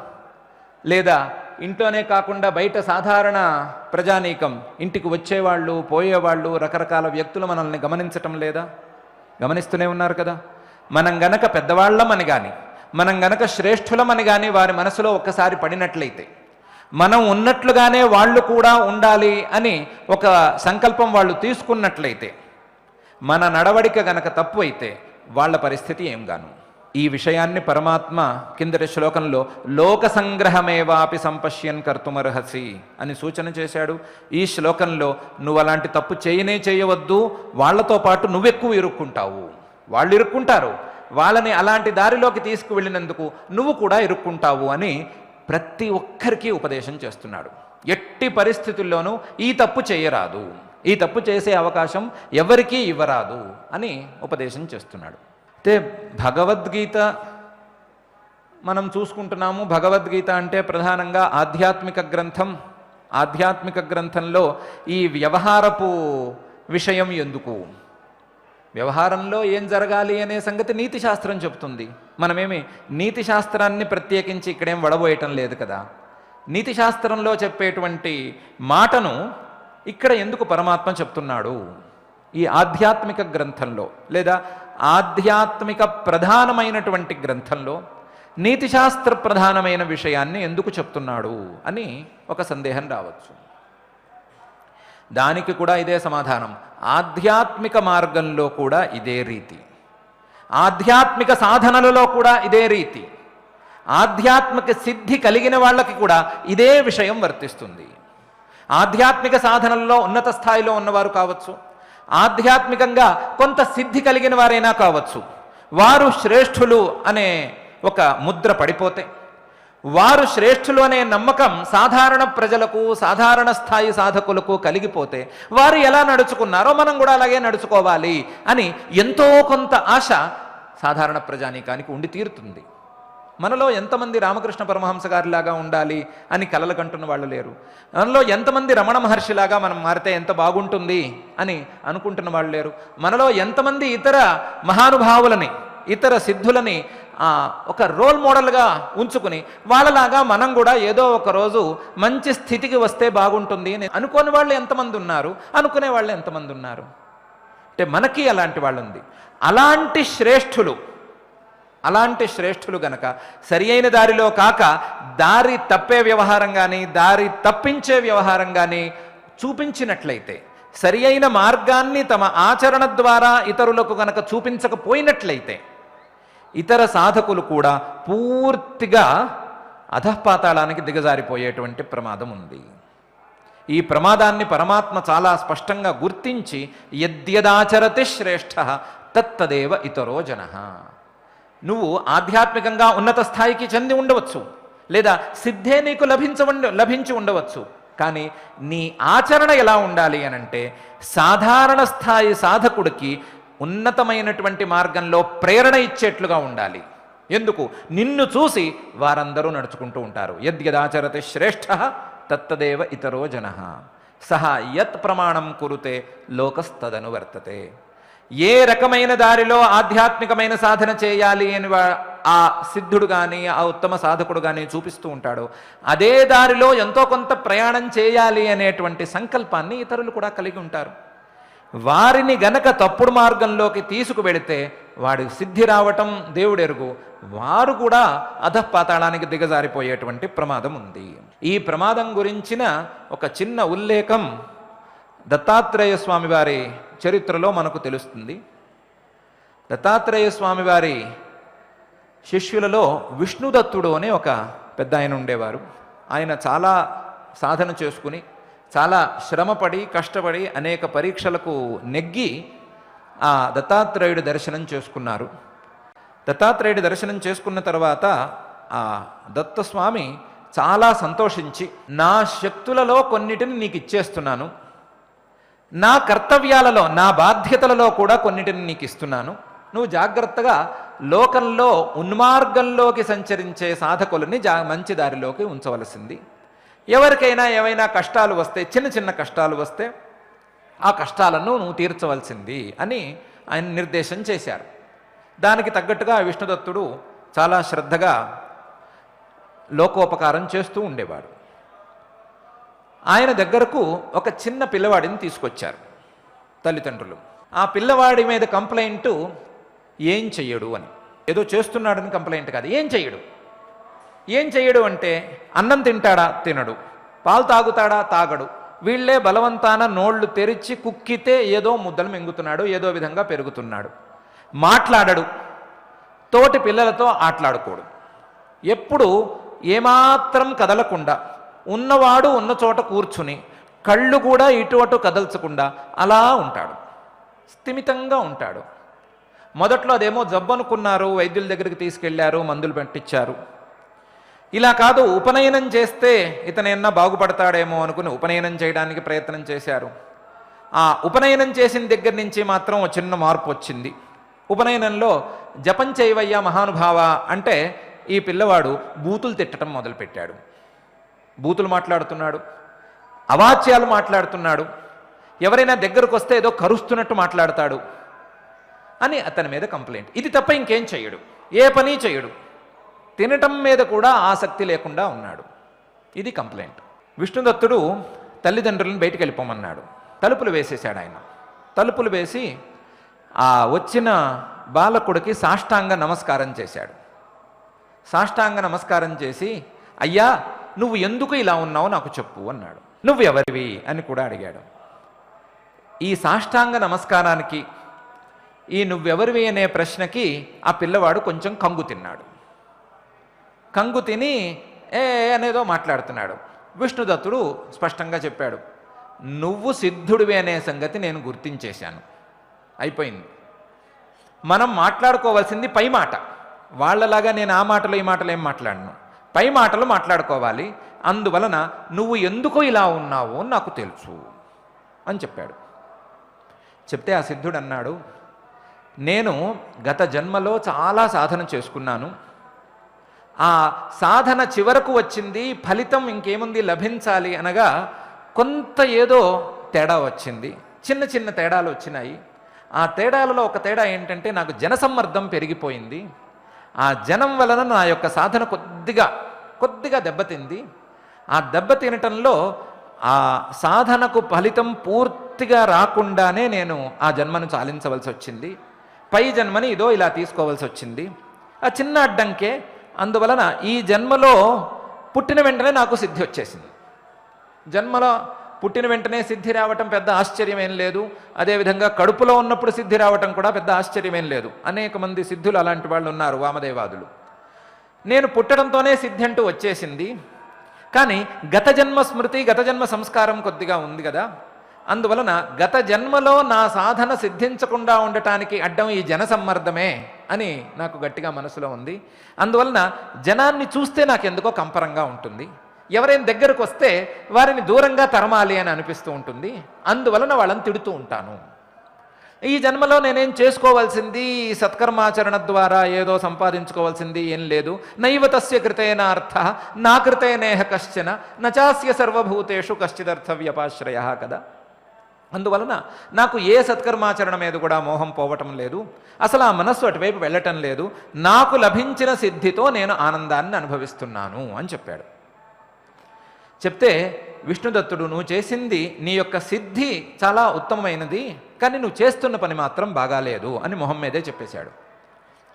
లేదా ఇంట్లోనే కాకుండా బయట సాధారణ ప్రజానీకం, ఇంటికి వచ్చేవాళ్ళు పోయేవాళ్ళు రకరకాల వ్యక్తులు మనల్ని గమనించటం లేదా? గమనిస్తూనే ఉన్నారు కదా. మనం గనక పెద్దవాళ్ళమని కానీ, మనం గనక శ్రేష్ఠులమని కానీ వారి మనసులో ఒక్కసారి పడినట్లయితే, మనం ఉన్నట్లుగానే వాళ్ళు కూడా ఉండాలి అని ఒక సంకల్పం వాళ్ళు తీసుకున్నట్లయితే, మన నడవడిక గనక తప్పు అయితే వాళ్ళ పరిస్థితి ఏం గాను? ఈ విషయాన్ని పరమాత్మ కిందటి శ్లోకంలో లోక సంగ్రహమేవాపి సంపశ్యన్ కర్తుమర్హసి అని సూచన చేశాడు. ఈ శ్లోకంలో నువ్వు అలాంటి తప్పు చేయవద్దు, వాళ్లతో పాటు నువ్వెక్కువ ఇరుక్కుంటావు. వాళ్ళు ఇరుక్కుంటారు, వాళ్ళని అలాంటి దారిలోకి తీసుకువెళ్ళినందుకు నువ్వు కూడా ఇరుక్కుంటావు అని ప్రతి ఒక్కరికి ఉపదేశం చేస్తున్నాడు. ఎట్టి పరిస్థితుల్లోనూ ఈ తప్పు చేయరాదు, ఈ తప్పు చేసే అవకాశం ఎవరికీ ఇవ్వరాదు అని ఉపదేశం చేస్తున్నాడు. అయితే భగవద్గీత మనం చూసుకుంటున్నాము. భగవద్గీత అంటే ప్రధానంగా ఆధ్యాత్మిక గ్రంథం. ఆధ్యాత్మిక గ్రంథంలో ఈ వ్యవహారపు విషయం ఎందుకు, వ్యవహారంలో ఏం జరగాలి అనే సంగతి నీతి శాస్త్రం చెప్తుంది. మనమేమి నీతి శాస్త్రాన్ని ప్రత్యేకించి ఇక్కడేం వడబోయటం లేదు కదా. నీతి శాస్త్రంలో చెప్పేటువంటి మాటను ఇక్కడ ఎందుకు పరమాత్మ చెప్తున్నాడు? ఈ ఆధ్యాత్మిక గ్రంథంలో లేదా ఆధ్యాత్మిక ప్రధానమైనటువంటి గ్రంథంలో నీతి శాస్త్ర ప్రధానమైన విషయాన్ని ఎందుకు చెప్తున్నాడు అని ఒక సందేహం రావచ్చు. దానికి కూడా ఇదే సమాధానం. ఆధ్యాత్మిక మార్గంలో కూడా ఇదే రీతి, ఆధ్యాత్మిక సాధనలలో కూడా ఇదే రీతి, ఆధ్యాత్మిక సిద్ధి కలిగిన వాళ్ళకి కూడా ఇదే విషయం వర్తిస్తుంది. ఆధ్యాత్మిక సాధనల్లో ఉన్నత స్థాయిలో ఉన్నవారు కావచ్చు, ఆధ్యాత్మికంగా కొంత సిద్ధి కలిగిన వారైనా కావచ్చు, వారు శ్రేష్ఠులు అనే ఒక ముద్ర పడిపోతే, వారు శ్రేష్ఠులు అనే నమ్మకం సాధారణ ప్రజలకు సాధారణ స్థాయి సాధకులకు కలిగిపోతే వారు ఎలా నడుచుకున్నారో మనం కూడా అలాగే నడుచుకోవాలి అని ఎంతో కొంత ఆశ సాధారణ ప్రజానీకానికి ఉండి తీరుతుంది. మనలో ఎంతమంది రామకృష్ణ పరమహంస గారిలాగా ఉండాలి అని కలలు కంటున్న వాళ్ళు లేరు. మనలో ఎంతమంది రమణ మహర్షిలాగా మనం మారితే ఎంత బాగుంటుంది అని అనుకుంటున్న వాళ్ళు లేరు. మనలో ఎంతమంది ఇతర మహానుభావులని, ఇతర సిద్ధులని ఒక రోల్ మోడల్గా ఉంచుకుని వాళ్ళలాగా మనం కూడా ఏదో ఒక రోజు మంచి స్థితికి వస్తే బాగుంటుంది అని అనుకోని వాళ్ళు ఎంతమంది ఉన్నారు, అనుకునే వాళ్ళు ఎంతమంది ఉన్నారు. అంటే మనకి అలాంటి వాళ్ళు ఉంది. అలాంటి శ్రేష్ఠులు గనక సరి అయిన దారిలో కాక దారి తప్పే వ్యవహారం కానీ, దారి తప్పించే వ్యవహారం కానీ చూపించినట్లయితే, సరి అయిన మార్గాన్ని తమ ఆచరణ ద్వారా ఇతరులకు గనక చూపించకపోయినట్లయితే ఇతర సాధకులు కూడా పూర్తిగా అధఃపాతాళానికి దిగజారిపోయేటువంటి ప్రమాదం ఉంది. ఈ ప్రమాదాన్ని పరమాత్మ చాలా స్పష్టంగా గుర్తించి యద్యదాచరతి శ్రేష్ఠ తత్తదేవ ఇతరో జనః. నువ్వు ఆధ్యాత్మికంగా ఉన్నత స్థాయికి చెంది ఉండవచ్చు, లేదా సిద్ధే నీకు లభించి ఉండవచ్చు. కానీ నీ ఆచరణ ఎలా ఉండాలి అనంటే సాధారణ స్థాయి సాధకుడికి ఉన్నతమైనటువంటి మార్గంలో ప్రేరణ ఇచ్చేట్లుగా ఉండాలి. ఎందుకు? నిన్ను చూసి వారందరూ నడుచుకుంటూ ఉంటారు. యద్యదాచరతి శ్రేష్ఠ తత్తదేవ ఇతరో జనః సహ యత్ ప్రమాణం కురుతే లోకస్తదను వర్తతే. ఏ రకమైన దారిలో ఆధ్యాత్మికమైన సాధన చేయాలి అని ఆ సిద్ధుడు కానీ, ఆ ఉత్తమ సాధకుడు కానీ చూపిస్తూ ఉంటాడో అదే దారిలో ఎంతో కొంత ప్రయాణం చేయాలి అనేటువంటి సంకల్పాన్ని ఇతరులు కూడా కలిగి ఉంటారు. వారిని గనక తప్పుడు మార్గంలోకి తీసుకువెళితే వాడి సిద్ధి రావటం దేవుడెరుగు, వారు కూడా అధఃపాతాళానికి దిగజారిపోయేటువంటి ప్రమాదం ఉంది. ఈ ప్రమాదం గురించిన ఒక చిన్న ఉల్లేఖం దత్తాత్రేయ స్వామి వారి చరిత్రలో మనకు తెలుస్తుంది. దత్తాత్రేయ స్వామి వారి శిష్యులలో విష్ణుదత్తుడు అనే ఒక పెద్ద ఆయన ఉండేవారు. ఆయన చాలా సాధన చేసుకుని, చాలా శ్రమపడి, కష్టపడి అనేక పరీక్షలకు నెగ్గి ఆ దత్తాత్రేయుడి దర్శనం చేసుకున్నారు. దత్తాత్రేయుడి దర్శనం చేసుకున్న తర్వాత ఆ దత్తస్వామి చాలా సంతోషించి, నా శక్తులలో కొన్నిటిని నీకు ఇచ్చేస్తున్నాను, నా కర్తవ్యాలలో, నా బాధ్యతలలో కూడా కొన్నిటిని నీకు ఇస్తున్నాను, నువ్వు జాగ్రత్తగా లోకంలో ఉన్మార్గంలోకి సంచరించే సాధకులని మంచి దారిలోకి ఉంచవలసింది. ఎవరికైనా ఏమైనా కష్టాలు వస్తే, చిన్న చిన్న కష్టాలు వస్తే ఆ కష్టాలను నువ్వు తీర్చవలసింది అని ఆయన నిర్దేశం చేశారు. దానికి తగ్గట్టుగా విష్ణుదత్తుడు చాలా శ్రద్ధగా లోకోపకారం చేస్తూ ఉండేవాడు. ఆయన దగ్గరకు ఒక చిన్న పిల్లవాడిని తీసుకొచ్చారు తల్లిదండ్రులు. ఆ పిల్లవాడి మీద కంప్లైంట్, ఏం చెయ్యడు అని. ఏదో చేస్తున్నాడని కంప్లైంట్ కాదు, ఏం చెయ్యడు అంటే అన్నం తింటాడా? తినడు. పాలు తాగుతాడా? తాగడు. వీళ్లే బలవంతాన నోళ్లు తెరిచి కుక్కితే ఏదో ముద్దలు మింగుతున్నాడు, ఏదో విధంగా పెరుగుతున్నాడు. మాట్లాడడు, తోటి పిల్లలతో ఆటలాడుకోడు, ఎప్పుడు ఏమాత్రం కదలకుండా ఉన్నవాడు ఉన్న చోట కూర్చుని కళ్ళు కూడా ఇటు అటు కదల్చకుండా అలా ఉంటాడు, స్థిమితంగా ఉంటాడు. మొదట్లో అదేమో జబ్బు అనుకున్నారు, వైద్యుల దగ్గరికి తీసుకెళ్లారు, మందులు పెట్టించారు. ఇలా కాదు, ఉపనయనం చేస్తే ఇతనైనా బాగుపడతాడేమో అనుకుని ఉపనయనం చేయడానికి ప్రయత్నం చేశారు. ఆ ఉపనయనం చేసిన దగ్గర నుంచి మాత్రం ఒక చిన్న మార్పు వచ్చింది. ఉపనయనంలో జపం చేయవయ్యా మహానుభావ అంటే ఈ పిల్లవాడు బూతులు తిట్టడం మొదలుపెట్టాడు. బూతులు మాట్లాడుతున్నాడు, అవాచ్యాలు మాట్లాడుతున్నాడు, ఎవరైనా దగ్గరకు వస్తే ఏదో కరుస్తున్నట్టు మాట్లాడతాడు అని అతని మీద కంప్లైంట్. ఇది తప్ప ఇంకేం చెయ్యడు, ఏ పని చెయ్యడు, తినటం మీద కూడా ఆసక్తి లేకుండా ఉన్నాడు. ఇది కంప్లైంట్. విష్ణుదత్తుడు తల్లిదండ్రులను బయటికి వెళ్ళిపోమన్నాడు. తలుపులు వేసేశాడు ఆయన. తలుపులు వేసి ఆ వచ్చిన బాలకుడికి సాష్టాంగ నమస్కారం చేశాడు. సాష్టాంగ నమస్కారం చేసి, అయ్యా నువ్వు ఎందుకు ఇలా ఉన్నావు నాకు చెప్పు అన్నాడు. నువ్వు ఎవరివి అని కూడా అడిగాడు. ఈ సాష్టాంగ నమస్కారానికి, ఈ నువ్వెవరివి అనే ప్రశ్నకి ఆ పిల్లవాడు కొంచెం కంగు తిన్నాడు. కంగు తిని అనేదో మాట్లాడుతున్నాడు. విష్ణుదత్తుడు స్పష్టంగా చెప్పాడు, నువ్వు సిద్ధుడివి అనే సంగతి నేను గుర్తించేశాను, అయిపోయింది. మనం మాట్లాడుకోవాల్సింది పై మాట. వాళ్ళలాగా నేను ఆ మాటలు ఈ మాటలు ఏం మాట్లాడను, పై మాటలు మాట్లాడుకోవాలి. అందువలన నువ్వు ఎందుకు ఇలా ఉన్నావు నాకు తెలుసు అని చెప్పాడు. చెప్తే ఆ సిద్ధుడు అన్నాడు, నేను గత జన్మలో చాలా సాధన చేసుకున్నాను, ఆ సాధన చివరకు వచ్చింది, ఫలితం ఇంకేముంది లభించాలి అనగా కొంత ఏదో తేడా వచ్చింది, చిన్న చిన్న తేడాలు వచ్చినాయి. ఆ తేడాలలో ఒక తేడా ఏంటంటే నాకు జనసమ్మర్దం పెరిగిపోయింది. ఆ జనం వలన నా యొక్క సాధన కొద్దిగా దెబ్బతింది. ఆ దెబ్బతినటంలో ఆ సాధనకు ఫలితం పూర్తిగా రాకుండానే నేను ఆ జన్మను చాలించవలసి వచ్చింది. పై జన్మని ఇదో ఇలా తీసుకోవాల్సి వచ్చింది. ఆ చిన్న అడ్డంకే. అందువలన ఈ జన్మలో పుట్టిన వెంటనే నాకు సిద్ధి వచ్చేసింది. జన్మలో పుట్టిన వెంటనే సిద్ధి రావటం పెద్ద ఆశ్చర్యమేం లేదు. అదేవిధంగా కడుపులో ఉన్నప్పుడు సిద్ధి రావటం కూడా పెద్ద ఆశ్చర్యమేం లేదు. అనేక మంది సిద్ధులు అలాంటి వాళ్ళు ఉన్నారు, వామదేవాదులు. నేను పుట్టడంతోనే సిద్ధి అంటూ వచ్చేసింది. కానీ గత జన్మ స్మృతి, గత జన్మ సంస్కారం కొద్దిగా ఉంది కదా. అందువలన గత జన్మలో నా సాధన సిద్ధించకుండా ఉండటానికి అడ్డం ఈ జనసమ్మర్దమే అని నాకు గట్టిగా మనసులో ఉంది. అందువలన జనాన్ని చూస్తే నాకెందుకో కంపరంగా ఉంటుంది. ఎవరైనా దగ్గరకు వస్తే వారిని దూరంగా తరమాలి అని అనిపిస్తూ ఉంటుంది. అందువలన వాళ్ళని తిడుతూ ఉంటాను. ఈ జన్మలో నేనేం చేసుకోవాల్సింది, సత్కర్మాచరణ ద్వారా ఏదో సంపాదించుకోవాల్సింది ఏం లేదు. నైవ తస్య కృతేన అర్థ నా కృతేనేహ కశ్చన నచాస్య సర్వభూతేషు కశ్చిదర్థ వ్యపాశ్రయ కదా. అందువలన నాకు ఏ సత్కర్మాచరణ మీద కూడా మోహం పోవటం లేదు. అసలు ఆ మనస్సు అటువైపు వెళ్ళటం లేదు. నాకు లభించిన సిద్ధితో నేను ఆనందాన్ని అనుభవిస్తున్నాను అని చెప్పాడు. చెప్తే విష్ణుదత్తుడు, నువ్వు చేసింది నీ యొక్క సిద్ధి చాలా ఉత్తమమైనది, కానీ నువ్వు చేస్తున్న పని మాత్రం బాగాలేదు అని మొహం మీదే చెప్పేశాడు.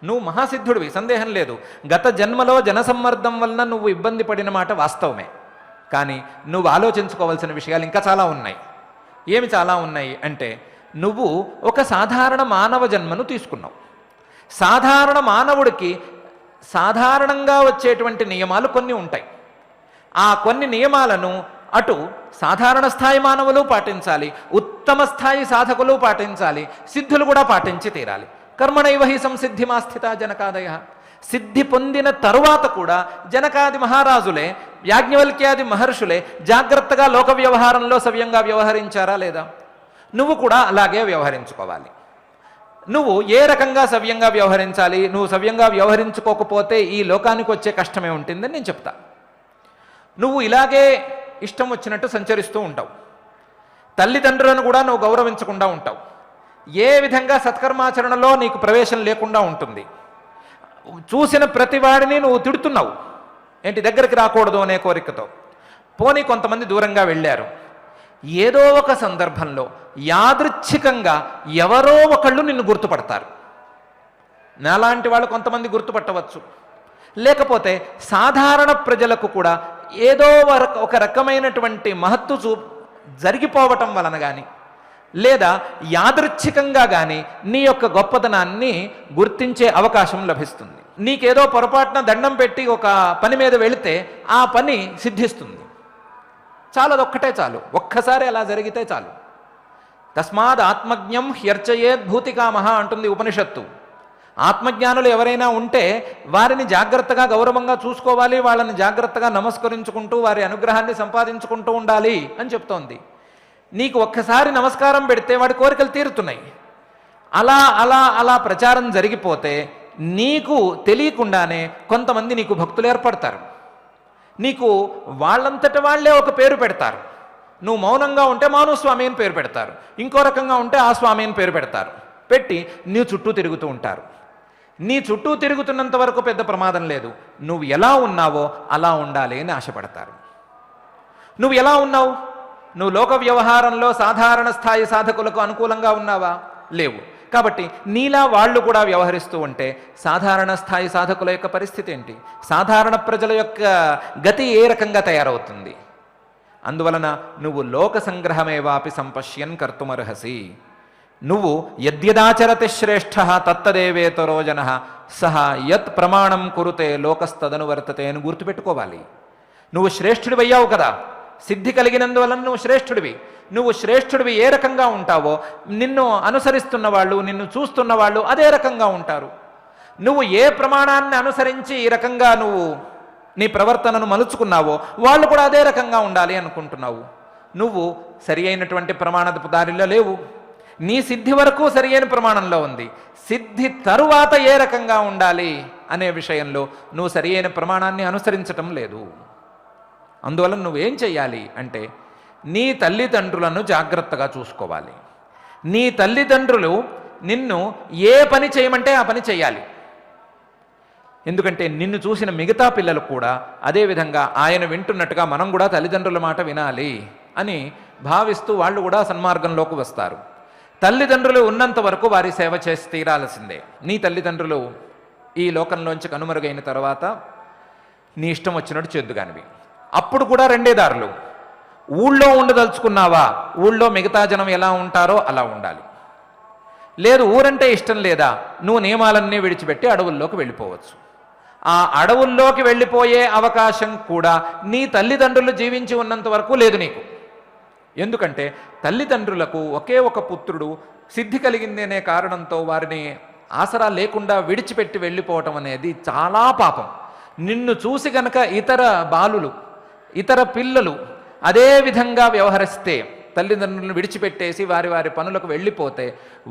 నువ్వు మహాసిద్ధుడివి, సందేహం లేదు. గత జన్మలో జనసమ్మర్దం వలన నువ్వు ఇబ్బంది పడిన మాట వాస్తవమే. కానీ నువ్వు ఆలోచించుకోవాల్సిన విషయాలు ఇంకా చాలా ఉన్నాయి. ఏమి చాలా ఉన్నాయి అంటే, నువ్వు ఒక సాధారణ మానవ జన్మను తీసుకున్నావు. సాధారణ మానవుడికి సాధారణంగా వచ్చేటువంటి నియమాలు కొన్ని ఉంటాయి. ఆ కొన్ని నియమాలను అటు సాధారణ స్థాయి మానవులు పాటించాలి, ఉత్తమ స్థాయి సాధకులు పాటించాలి, సిద్ధులు కూడా పాటించి తీరాలి. కర్మణైవ హి సంసిద్ధిమాస్థిత జనకాదయ. సిద్ధి పొందిన తరువాత కూడా జనకాది మహారాజులే, యాజ్ఞవల్క్యాది మహర్షులే జాగ్రత్తగా లోక వ్యవహారంలో సవ్యంగా వ్యవహరించారా లేదా? నువ్వు కూడా అలాగే వ్యవహరించుకోవాలి. నువ్వు ఏ రకంగా సవ్యంగా వ్యవహరించాలి, నువ్వు సవ్యంగా వ్యవహరించుకోకపోతే ఈ లోకానికి వచ్చే కష్టమే ఉంటుందని నేను చెప్తా. నువ్వు ఇలాగే ఇష్టం వచ్చినట్టు సంచరిస్తూ ఉంటావు. తల్లిదండ్రులను కూడా నువ్వు గౌరవించకుండా ఉంటావు. ఏ విధంగా సత్కర్మాచరణలో నీకు ప్రవేశం లేకుండా ఉంటుంది. చూసిన ప్రతివాడిని నువ్వు తిడుతున్నావు. ఏంటి, దగ్గరికి రాకూడదు అనే కోరికతో. పోనీ కొంతమంది దూరంగా వెళ్ళారు. ఏదో ఒక సందర్భంలో యాదృచ్ఛికంగా ఎవరో ఒకళ్ళు నిన్ను గుర్తుపడతారు. నాలాంటి వాళ్ళు కొంతమంది గుర్తుపట్టవచ్చు. లేకపోతే సాధారణ ప్రజలకు కూడా ఏదో ఒక రకమైనటువంటి మహత్తు జరిగిపోవటం వలన కానీ, లేదా యాదృచ్ఛికంగా కానీ నీ యొక్క గొప్పతనాన్ని గుర్తించే అవకాశం లభిస్తుంది. నీకేదో పొరపాటున దండం పెట్టి ఒక పని మీద వెళితే ఆ పని సిద్ధిస్తుంది. చాలు, అదొక్కటే చాలు. ఒక్కసారి అలా జరిగితే చాలు. తస్మాత్ ఆత్మజ్ఞం హ్యర్చయేద్ భూతికామః అంటుంది ఉపనిషత్తు. ఆత్మజ్ఞానులు ఎవరైనా ఉంటే వారిని జాగ్రత్తగా గౌరవంగా చూసుకోవాలి, వాళ్ళని జాగ్రత్తగా నమస్కరించుకుంటూ వారి అనుగ్రహాన్ని సంపాదించుకుంటూ ఉండాలి అని చెప్తోంది. నీకు ఒక్కసారి నమస్కారం పెడితే వాడి కోరికలు తీరుతున్నాయి. అలా అలా అలా ప్రచారం జరిగిపోతే నీకు తెలియకుండానే కొంతమంది నీకు భక్తులు ఏర్పడతారు. నీకు వాళ్ళంతట వాళ్లే ఒక పేరు పెడతారు. నువ్వు మౌనంగా ఉంటే మౌనస్వామి అని పేరు పెడతారు, ఇంకో రకంగా ఉంటే ఆ స్వామి అని పేరు పెడతారు. పెట్టి నీ చుట్టూ తిరుగుతూ ఉంటారు. నీ చుట్టూ తిరుగుతున్నంత వరకు పెద్ద ప్రమాదం లేదు. నువ్వు ఎలా ఉన్నావో అలా ఉండాలి అని ఆశపడతారు. నువ్వు ఎలా ఉన్నావు? నువ్వు లోక వ్యవహారంలో సాధారణ స్థాయి సాధకులకు అనుకూలంగా ఉన్నావా? లేవు. కాబట్టి నీలా వాళ్ళు కూడా వ్యవహరిస్తూ ఉంటే సాధారణ స్థాయి సాధకుల యొక్క పరిస్థితి ఏంటి? సాధారణ ప్రజల యొక్క గతి ఏ రకంగా తయారవుతుంది? అందువలన నువ్వు లోక సంగ్రహమేవాపి సంపశ్యన్ కర్తుమర్హసి. నువ్వు యద్యదాచరతి శ్రేష్ఠ తత్తదేవేతరో జన సహ యత్ ప్రమాణం కురుతే లోకస్తదనువర్తతే అని గుర్తుపెట్టుకోవాలి. నువ్వు శ్రేష్ఠుడివి అయ్యావు కదా, సిద్ధి కలిగినందువలన నువ్వు శ్రేష్ఠుడివి. నువ్వు శ్రేష్ఠుడివి ఏ రకంగా ఉంటావో నిన్ను అనుసరిస్తున్న వాళ్ళు, నిన్ను చూస్తున్న వాళ్ళు అదే రకంగా ఉంటారు. నువ్వు ఏ ప్రమాణాన్ని అనుసరించి ఈ రకంగా నువ్వు నీ ప్రవర్తనను మలుచుకున్నావో వాళ్ళు కూడా అదే రకంగా ఉండాలి అనుకుంటున్నావు. నువ్వు సరి అయినటువంటి ప్రమాణపు దారిలో లేవు. నీ సిద్ధి వరకు సరి అయిన ప్రమాణంలో ఉంది. సిద్ధి తరువాత ఏ రకంగా ఉండాలి అనే విషయంలో నువ్వు సరి అయిన ప్రమాణాన్ని అనుసరించటం లేదు. అందువల్ల నువ్వేం చెయ్యాలి అంటే నీ తల్లిదండ్రులను జాగ్రత్తగా చూసుకోవాలి. నీ తల్లిదండ్రులు నిన్ను ఏ పని చేయమంటే ఆ పని చేయాలి. ఎందుకంటే నిన్ను చూసిన మిగతా పిల్లలు కూడా అదేవిధంగా ఆయన వింటున్నట్టుగా మనం కూడా తల్లిదండ్రుల మాట వినాలి అని భావిస్తూ వాళ్ళు కూడా సన్మార్గంలోకి వస్తారు. తల్లిదండ్రులు ఉన్నంత వరకు వారి సేవ చేసి తీరాల్సిందే. నీ తల్లిదండ్రులు ఈ లోకంలోంచి కనుమరుగైన తర్వాత నీ ఇష్టం వచ్చినట్టు చేద్దుగానివి. అప్పుడు కూడా రెండే దారులు. ఊళ్ళో ఉండదలుచుకున్నావా, ఊళ్ళో మిగతా జనం ఎలా ఉంటారో అలా ఉండాలి. లేదు ఊరంటే ఇష్టం లేదా, నువ్వు నియమాలన్నీ విడిచిపెట్టి అడవుల్లోకి వెళ్ళిపోవచ్చు. ఆ అడవుల్లోకి వెళ్ళిపోయే అవకాశం కూడా నీ తల్లిదండ్రులు జీవించి ఉన్నంత వరకు లేదు నీకు. ఎందుకంటే తల్లిదండ్రులకు ఒకే ఒక పుత్రుడు సిద్ధి కలిగింది అనే కారణంతో వారిని ఆసరా లేకుండా విడిచిపెట్టి వెళ్ళిపోవటం అనేది చాలా పాపం. నిన్ను చూసి గనక ఇతర బాలులు, ఇతర పిల్లలు అదే విధంగా వ్యవహరిస్తే, తల్లిదండ్రులను విడిచిపెట్టేసి వారి వారి పనులకు వెళ్ళిపోతే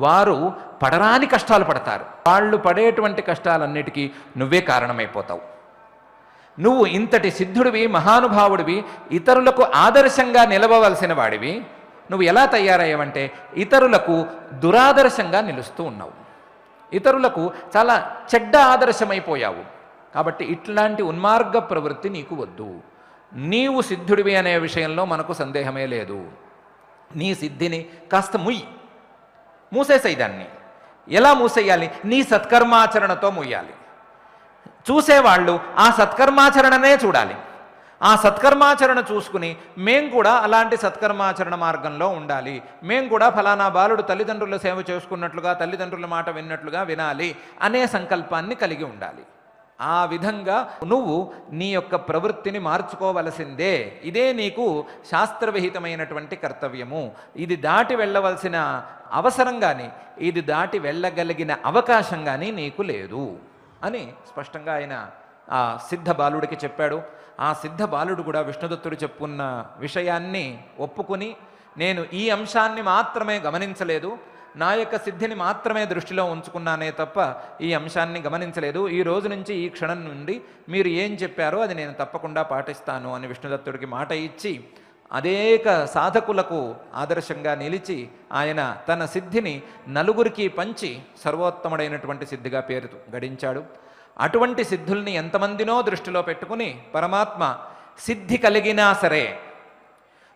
వారు పడరాని కష్టాలు పడతారు. వాళ్ళు పడేటువంటి కష్టాలన్నిటికీ నువ్వే కారణమైపోతావు. నువ్వు ఇంతటి సిద్ధుడివి, మహానుభావుడివి, ఇతరులకు ఆదర్శంగా నిలవవలసిన వాడివి, నువ్వు ఎలా తయారయ్యావంటే ఇతరులకు దురాదర్శంగా నిలుస్తూ ఉన్నావు. ఇతరులకు చాలా చెడ్డ ఆదర్శమైపోయావు. కాబట్టి ఇట్లాంటి ఉన్మార్గ ప్రవృత్తి నీకు వద్దు. నీవు సిద్ధుడివి అనే విషయంలో మనకు సందేహమే లేదు. నీ సిద్ధిని కాస్త మూసేసాయి. దాన్ని ఎలా మూసేయాలి? నీ సత్కర్మాచరణతో మూయాలి. చూసేవాళ్ళు ఆ సత్కర్మాచరణనే చూడాలి. ఆ సత్కర్మాచరణ చూసుకుని మేం కూడా అలాంటి సత్కర్మాచరణ మార్గంలో ఉండాలి, మేం కూడా ఫలానా బాలుడు తల్లిదండ్రుల సేవ చేసుకున్నట్లుగా, తల్లిదండ్రుల మాట విన్నట్లుగా వినాలి అనే సంకల్పాన్ని కలిగి ఉండాలి. ఆ విధంగా నువ్వు నీ యొక్క ప్రవృత్తిని మార్చుకోవలసిందే. ఇదే నీకు శాస్త్రవిహితమైనటువంటి కర్తవ్యము. ఇది దాటి వెళ్ళవలసిన అవసరం కానీ, ఇది దాటి వెళ్ళగలిగిన అవకాశం కానీ నీకు లేదు అని స్పష్టంగా ఆయన ఆ సిద్ధ బాలుడికి చెప్పాడు. ఆ సిద్ధ బాలుడు కూడా విష్ణుదత్తుడు చెప్పుకున్న విషయాన్ని ఒప్పుకుని, నేను ఈ అంశాన్ని మాత్రమే గమనించలేదు, నా యొక్క సిద్ధిని మాత్రమే దృష్టిలో ఉంచుకున్నానే తప్ప ఈ అంశాన్ని గమనించలేదు, ఈ రోజు నుంచి ఈ క్షణం నుండి మీరు ఏం చెప్పారో అది నేను తప్పకుండా పాటిస్తాను అని విష్ణుదత్తుడికి మాట ఇచ్చి అనేక సాధకులకు ఆదర్శంగా నిలిచి ఆయన తన సిద్ధిని నలుగురికి పంచి సర్వోత్తముడైనటువంటి సిద్ధిగా పేరు గడించాడు. అటువంటి సిద్ధుల్ని ఎంతమందినో దృష్టిలో పెట్టుకుని పరమాత్మ సిద్ధి కలిగినా సరే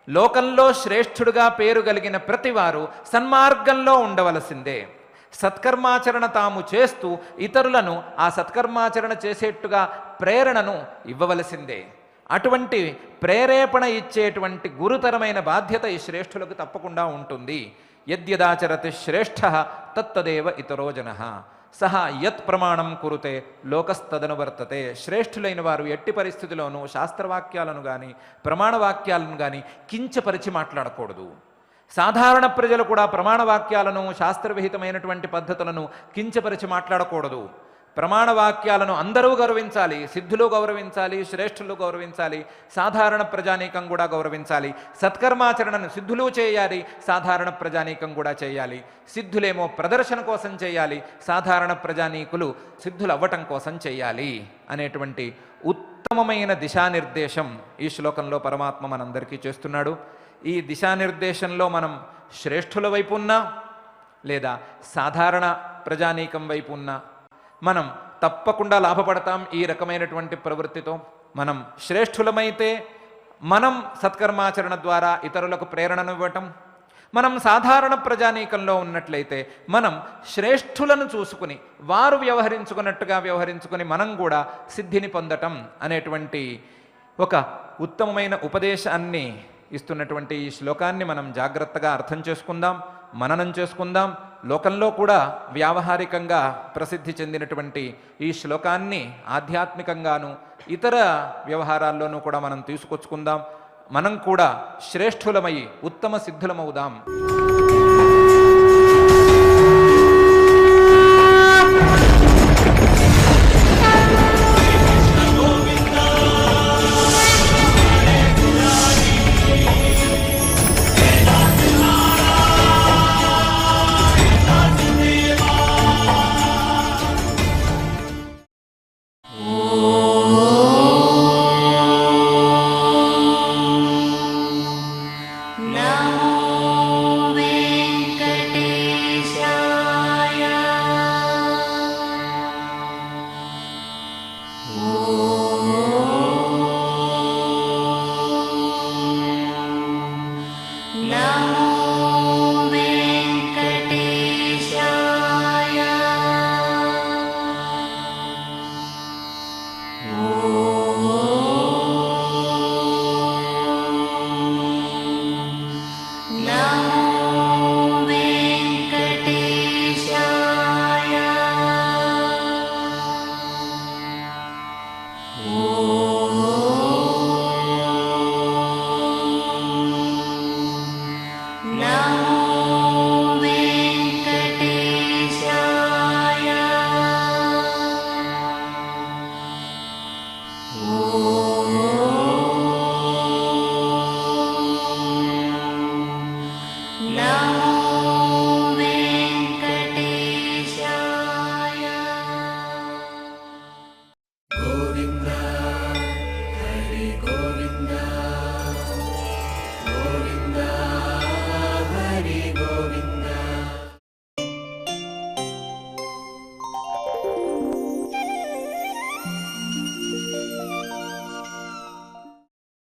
లోకంలో శ్రేష్ఠుడుగా పేరు కలిగిన ప్రతివారు సన్మార్గంలో ఉండవలసిందే. సత్కర్మాచరణ తాము చేస్తూ ఇతరులను ఆ సత్కర్మాచరణ చేసేట్టుగా ప్రేరణను ఇవ్వవలసిందే. అటువంటి ప్రేరేపణ ఇచ్చేటువంటి గురుతరమైన బాధ్యత ఈ శ్రేష్ఠులకు తప్పకుండా ఉంటుంది. యద్యదాచరతి శ్రేష్ఠ తత్తదేవ ఇతరో జనః సహా యత్ ప్రమాణం కురుతే లోకస్తదనువర్తతే. శ్రేష్ఠులైన వారు ఎట్టి పరిస్థితిలోనూ శాస్త్రవాక్యాలను కానీ ప్రమాణవాక్యాలను కానీ కించపరిచి మాట్లాడకూడదు. సాధారణ ప్రజలు కూడా ప్రమాణవాక్యాలను, శాస్త్రవిహితమైనటువంటి పద్ధతులను కించపరిచి మాట్లాడకూడదు. ప్రమాణవాక్యాలను అందరూ గౌరవించాలి. సిద్ధులు గౌరవించాలి, శ్రేష్ఠులు గౌరవించాలి, సాధారణ ప్రజానీకం కూడా గౌరవించాలి. సత్కర్మాచరణను సిద్ధులు చేయాలి, సాధారణ ప్రజానీకం కూడా చేయాలి. సిద్ధులేమో ప్రదర్శన కోసం చేయాలి, సాధారణ ప్రజానీకులు సిద్ధులు అవ్వటం కోసం చేయాలి అనేటువంటి ఉత్తమమైన దిశానిర్దేశం ఈ శ్లోకంలో పరమాత్మ మనందరికీ చేస్తున్నాడు. ఈ దిశానిర్దేశంలో మనం శ్రేష్ఠుల వైపు ఉన్నా లేదా సాధారణ ప్రజానీకం వైపు ఉన్నా మనం తప్పకుండా లాభపడతాం. ఈ రకమైనటువంటి ప్రవృత్తితో మనం శ్రేష్ఠులమైతే మనం సత్కర్మాచరణ ద్వారా ఇతరులకు ప్రేరణను ఇవ్వటం, మనం సాధారణ ప్రజానీకంలో ఉన్నట్లయితే మనం శ్రేష్ఠులను చూసుకుని వారు వ్యవహరించుకున్నట్టుగా వ్యవహరించుకుని మనం కూడా సిద్ధిని పొందటం అనేటువంటి ఒక ఉత్తమమైన ఉపదేశాన్ని ఇస్తున్నటువంటి ఈ శ్లోకాన్ని మనం జాగ్రత్తగా అర్థం చేసుకుందాం, మననం చేసుకుందాం. లోకంలో కూడా వ్యావహారికంగా ప్రసిద్ధి చెందినటువంటి ఈ శ్లోకాన్ని ఆధ్యాత్మికంగాను ఇతర వ్యవహారాల్లోనూ కూడా మనం తీసుకొచ్చుకుందాం. మనం కూడా శ్రేష్ఠులమై ఉత్తమ సిద్ధులమవుదాం. ఓం